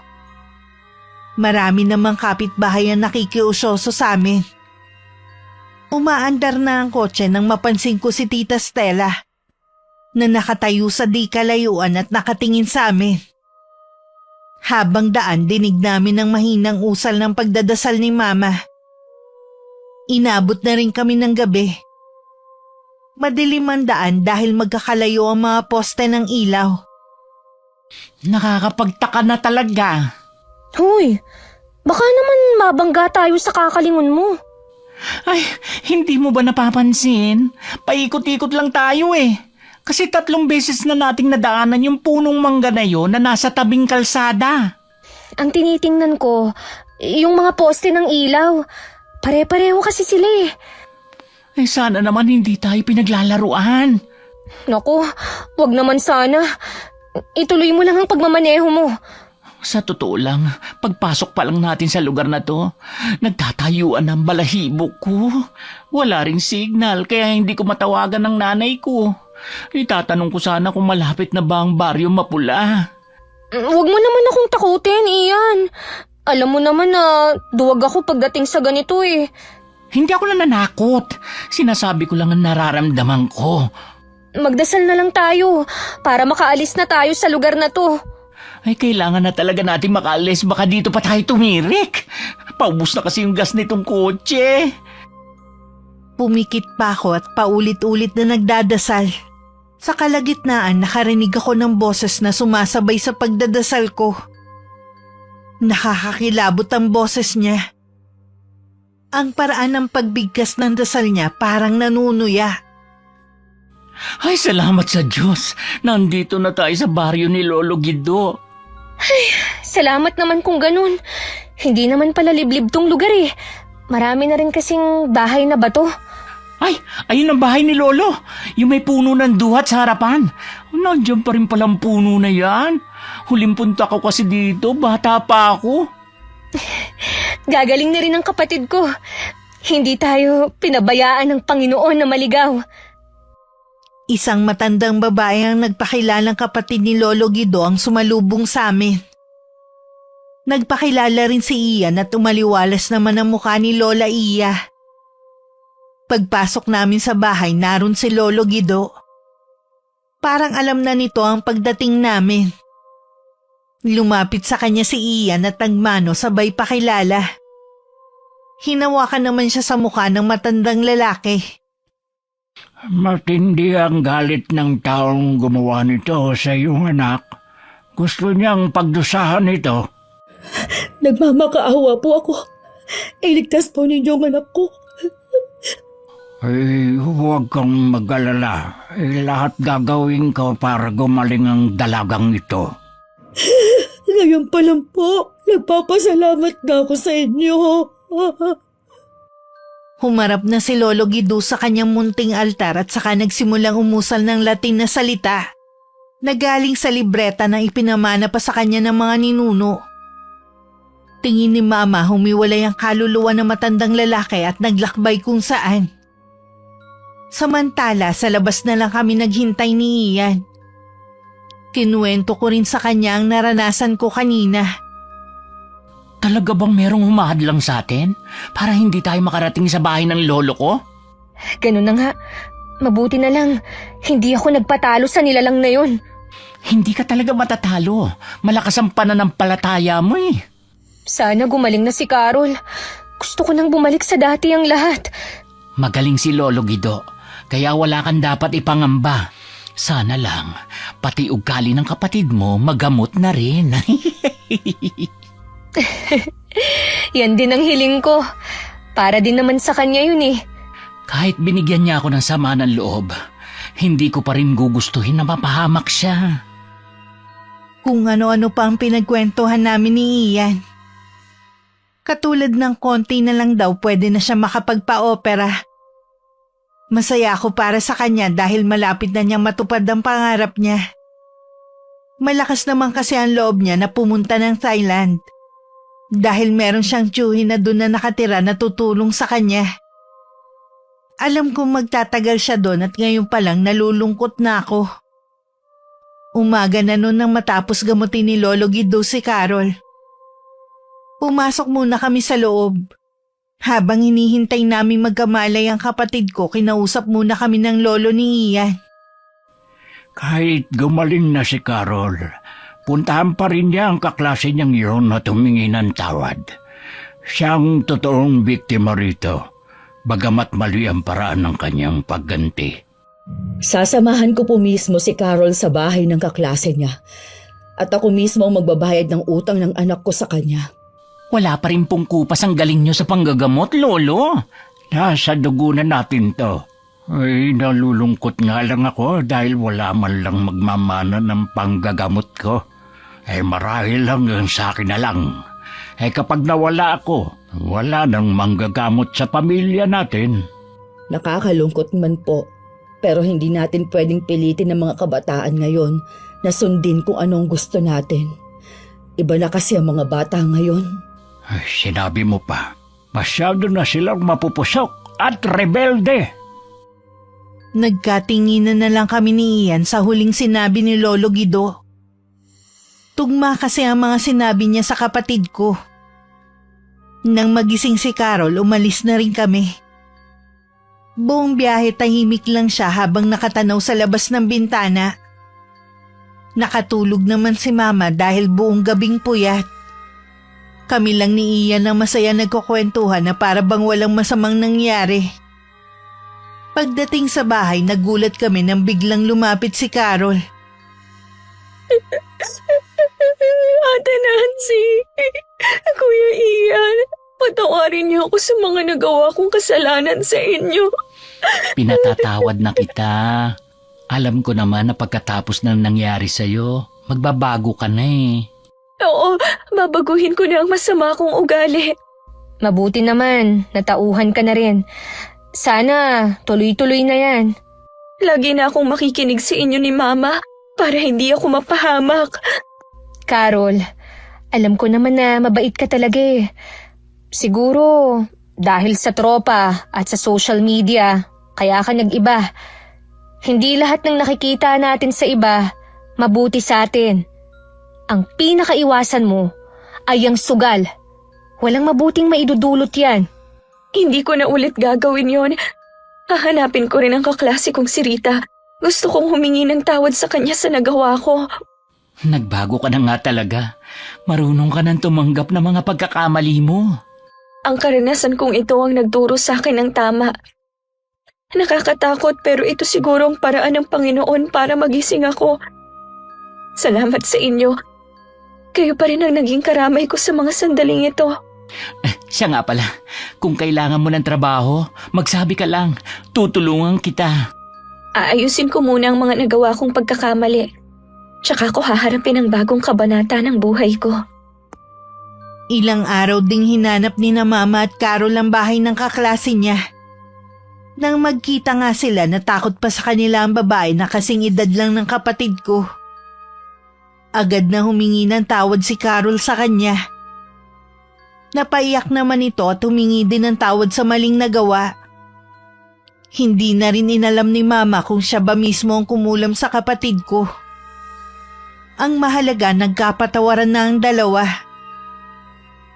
Marami namang kapitbahay ang nakikiusyoso sa amin. Umaandar na ang kotse nang mapansin ko si Tita Stella na nakatayo sa di kalayuan at nakatingin sa amin. Habang daan, dinig namin ang mahinang usal ng pagdadasal ni Mama. Inabot na rin kami ng gabi. Madilim ang daan dahil magkakalayo ang mga poste ng ilaw. Nakakapagtaka na talaga. Hoy, baka naman mabangga tayo sa kakalingon mo. Ay, hindi mo ba napapansin? Paikot-ikot lang tayo eh. Kasi 3 beses na nating nadaanan yung punong mangga na yun na nasa tabing kalsada. Ang tinitingnan ko, yung mga poste ng ilaw. Pare-pareho kasi sila eh. Sana naman hindi tayo pinaglalaruan. Naku, wag naman sana. Ituloy mo lang ang pagmamaneho mo. Sa totoo lang, pagpasok pa lang natin sa lugar na to, nagtatayuan ang balahibo ko. Wala ring signal kaya hindi ko matawagan ng nanay ko. Itatanong ko sana kung malapit na ba ang baryo Mapula. Wag mo naman akong takutin, Ian. Alam mo naman na duwag ako pagdating sa ganito eh. Hindi ako nananakot. Sinasabi ko lang ang nararamdaman ko. Magdasal na lang tayo para makaalis na tayo sa lugar na to. Ay, kailangan na talaga natin makaalis. Baka dito pa tayo tumirik. Paubos na kasi yung gas nitong kotse. Pumikit pa ako at paulit-ulit na nagdadasal. Sa kalagitnaan, nakarinig ako ng boses na sumasabay sa pagdadasal ko. Nakakakilabot ang boses niya. Ang paraan ng pagbigkas ng dasal niya parang nanunuya. Ay, salamat sa Diyos. Nandito na tayo sa baryo ni Lolo Guido. Salamat naman kung ganun. Hindi naman pala liblib tong lugar eh. Marami na rin kasing bahay na bato. Ay, ayun ang bahay ni Lolo. Yung may puno ng duhat sa harapan. Nandiyan pa rin palang puno na yan. Huling punta ko kasi dito, bata pa ako. Gagaling na rin ang kapatid ko. Hindi tayo pinabayaan ng Panginoon na maligaw. Isang matandang babae ang nagpakilalang kapatid ni Lolo Guido ang sumalubong sa amin. Nagpakilala rin si Ian at umaliwalas naman ang mukha ni Lola Iya. Pagpasok namin sa bahay, naroon si Lolo Guido. Parang alam na nito ang pagdating namin. Lumapit sa kanya si Ian at nagmano sabay pakilala. Hinawakan naman siya sa mukha ng matandang lalaki. Matindi ang galit ng taong gumawa nito sa iyong anak. Gusto niyang pagdusahan ito. Nagmamakaawa po ako. Iligtas po ninyong anak ko. Ay, huwag kang mag-alala. Lahat gagawin ko para gumaling ang dalagang ito. Ngayon pa lang po, nagpapasalamat na ako sa inyo. Humarap na si Lolo Guido sa kanyang munting altar at saka nagsimulang umusal ng Latin na salita na galing sa libreta na ipinamana pa sa kanya ng mga ninuno. Tingin ni Mama humiwalay ang kaluluwa ng matandang lalaki at naglakbay kung saan. Samantala, sa labas na lang kami naghintay ni Ian. Kinuwento ko rin sa kanya ang naranasan ko kanina. Talaga bang merong humahadlang sa atin para hindi tayo makarating sa bahay ng lolo ko? Ganun na nga. Mabuti na lang. Hindi ako nagpatalo sa nilalang na yun. Hindi ka talaga matatalo. Malakas ang pananampalataya mo eh. Sana gumaling na si Carol. Gusto ko nang bumalik sa dati ang lahat. Magaling si Lolo Guido, kaya wala kang dapat ipangamba. Sana lang, pati ugali ng kapatid mo magamot na rin. Yan din ang hiling ko. Para din naman sa kanya yun eh. Kahit binigyan niya ako ng sama ng loob, hindi ko pa rin gugustuhin na mapahamak siya. Kung ano-ano pa ang pinagkwentuhan namin ni Ian. Katulad ng konti na lang daw pwede na siya makapagpa-opera. Masaya ako para sa kanya dahil malapit na niyang matupad ang pangarap niya. Malakas naman kasi ang loob niya na pumunta ng Thailand. Dahil meron siyang tiyuhin na doon na nakatira na tutulong sa kanya. Alam kong magtatagal siya doon at ngayon pa lang nalulungkot na ako. Umaga na noon nang matapos gamutin ni Lolo Guido si Carol. Pumasok muna kami sa loob. Habang hinihintay namin magkamalay ang kapatid ko, kinausap muna kami ng lolo ni Ian. Kahit gumaling na si Carol, puntahan pa rin niya ang kaklase niyang yun na tumingi ng tawad. Siyang totoong biktima rito, bagamat mali ang paraan ng kanyang pagganti. Sasamahan ko po mismo si Carol sa bahay ng kaklase niya. At ako mismo ang magbabayad ng utang ng anak ko sa kanya. Wala pa rin pong kupas ang galing niyo sa panggagamot, Lolo. Nasa dugo na natin to. Ay, nalulungkot nga lang ako dahil wala man lang magmamana ng panggagamot ko. Marahil lang yun sa akin na lang. Kapag nawala ako, wala nang manggagamot sa pamilya natin. Nakakalungkot man po. Pero hindi natin pwedeng pilitin ng mga kabataan ngayon na sundin kung anong gusto natin. Iba na kasi ang mga bata ngayon. Ay, sinabi mo pa. Masyado na silang mapupusok at rebelde. Nagkatinginan na lang kami ni Ian sa huling sinabi ni Lolo Guido. Tugma kasi ang mga sinabi niya sa kapatid ko. Nang magising si Carol, umalis na rin kami. Buong biyahe tahimik lang siya habang nakatanaw sa labas ng bintana. Nakatulog naman si Mama dahil buong gabing puyat. Kami lang ni Ian ang masaya nagkukwentuhan na para bang walang masamang nangyari. Pagdating sa bahay, nagulat kami nang biglang lumapit si Carol. Ate Nancy, Kuya Ian, patawarin niyo ako sa mga nagawa kong kasalanan sa inyo. Pinatatawad na kita. Alam ko naman na pagkatapos ng nangyari sa'yo, magbabago ka na eh. Oo, babaguhin ko na ang masama kong ugali. Mabuti naman, natauhan ka na rin. Sana tuloy-tuloy na yan. Lagi na akong makikinig sa inyo ni Mama para hindi ako mapahamak. Carol, alam ko naman na mabait ka talaga eh. Siguro dahil sa tropa at sa social media, kaya ka nag-iba. Hindi lahat ng nakikita natin sa iba, mabuti sa atin. Ang pinakaiwasan mo ay ang sugal. Walang mabuting maidudulot yan. Hindi ko na ulit gagawin yon. Hahanapin ko rin ang kaklase kong si Rita. Gusto kong humingi ng tawad sa kanya sa nagawa ko. Nagbago ka na nga talaga. Marunong ka nang tumanggap ng mga pagkakamali mo. Ang karanasan kong ito ang nagturo sa akin ng tama. Nakakatakot pero ito siguro ang paraan ng Panginoon para magising ako. Salamat sa inyo. Kayo pa rin ang naging karamay ko sa mga sandaling ito. Siya nga pala, kung kailangan mo ng trabaho, magsabi ka lang. Tutulungan kita. Aayusin ko muna ang mga nagawa kong pagkakamali. Tsaka ko haharapin ang bagong kabanata ng buhay ko. Ilang araw ding hinanap ni na Mama at Carol ang bahay ng kaklase niya. Nang magkita nga sila, natakot pa sa kanila ang babae na kasing edad lang ng kapatid ko. Agad na humingi ng tawad si Carol sa kanya. Napaiyak naman ito at humingi din ng tawad sa maling nagawa. Hindi na rin inalam ni Mama kung siya ba mismo ang kumulam sa kapatid ko. Ang mahalaga, nagkapatawaran na ang dalawa.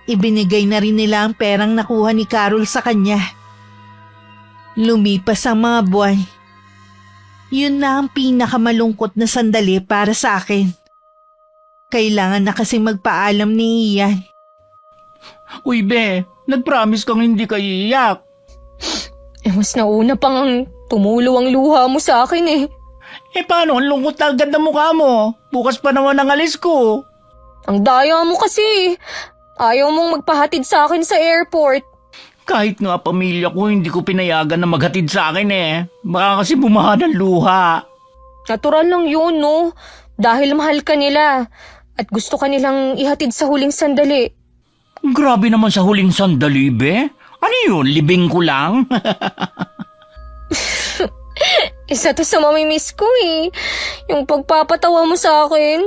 Ibinigay na rin nila ang perang nakuha ni Carol sa kanya. Lumipas ang mga buwan. Yun na ang pinakamalungkot na sandali para sa akin. Kailangan na kasi magpaalam ni Ian. Uy be, nag-promise kang hindi ka iiyak. Mas nauna pang ang tumulo ang luha mo sa akin eh. Paano? Ang lungkot agad na mukha mo. Bukas pa naman ang alis ko. Ang daya mo kasi. Ayaw mong magpahatid sa akin sa airport. Kahit nga pamilya ko, hindi ko pinayagan na maghatid sa akin eh. Baka kasi bumaha ng luha. Natural lang yun, no? Dahil mahal ka nila at gusto ka nilang ihatid sa huling sandali. Grabe naman sa huling sandali, be. Ano yun? Libing ko lang? Isa to sa mamimiss ko eh. Yung pagpapatawa mo sa akin.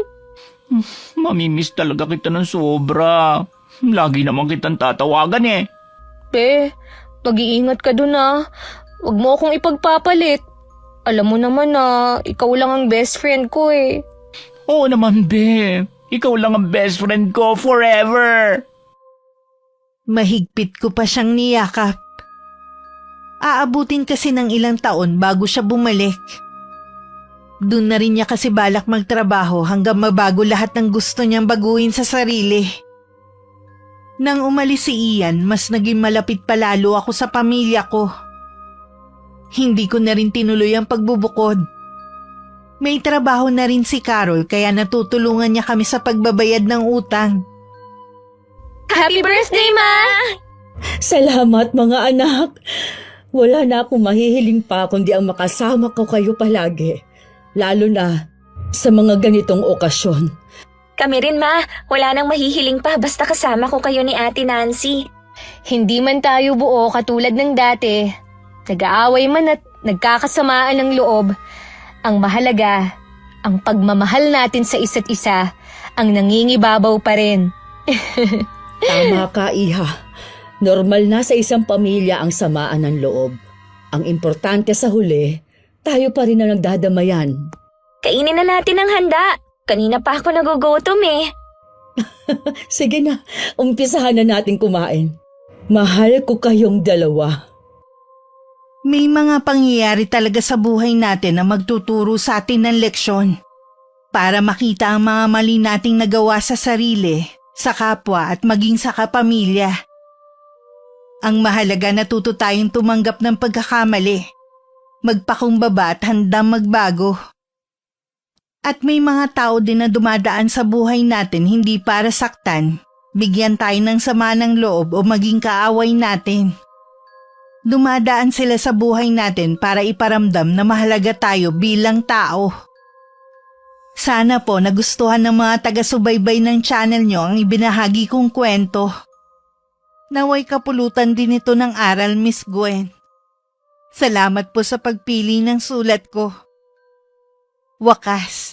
Mamimiss talaga kita ng sobra. Lagi naman kitang tatawagan eh. Be, mag-iingat ka dun ah. Huwag mo akong ipagpapalit. Alam mo naman na ikaw lang ang best friend ko eh. Oo naman, be. Ikaw lang ang best friend ko forever. Mahigpit ko pa siyang niyakap. Aabutin kasi ng ilang taon bago siya bumalik. Doon na rin niya kasi balak magtrabaho hanggang mabago lahat ng gusto niyang baguhin sa sarili. Nang umalis si Ian, mas naging malapit palalo ako sa pamilya ko. Hindi ko na rin tinuloy ang pagbubukod. May trabaho na rin si Carol kaya natutulungan niya kami sa pagbabayad ng utang. Happy birthday, Ma! Salamat mga anak. Wala na akong mahihiling pa kundi ang makasama ko kayo palagi. Lalo na sa mga ganitong okasyon. Kami rin, Ma. Wala nang mahihiling pa basta kasama ko kayo ni Ate Nancy. Hindi man tayo buo katulad ng dati. Nag-aaway man at nagkakasamaan ng loob. Ang mahalaga, ang pagmamahal natin sa isa't isa, ang nangingibabaw pa rin. Tama ka, Iha. Normal na sa isang pamilya ang samaan ng loob. Ang importante sa huli, tayo pa rin ang nagdadamayan. Kainin na natin ang handa. Kanina pa ako nagugutom eh. Sige na, umpisahan na natin kumain. Mahal ko kayong dalawa. May mga pangyayari talaga sa buhay natin na magtuturo sa atin ng leksyon para makita ang mga mali nating nagawa sa sarili, sa kapwa at maging sa kapamilya. Ang mahalaga, natuto tayong tumanggap ng pagkakamali, magpakumbaba at handang magbago. At may mga tao din na dumadaan sa buhay natin hindi para saktan, bigyan tayo ng sama ng loob o maging kaaway natin. Dumadaan sila sa buhay natin para iparamdam na mahalaga tayo bilang tao. Sana po nagustuhan ng mga taga-subaybay ng channel nyo ang ibinahagi kong kwento. Naway kapulutan din ito ng aral, Miss Gwen. Salamat po sa pagpili ng sulat ko. Wakas,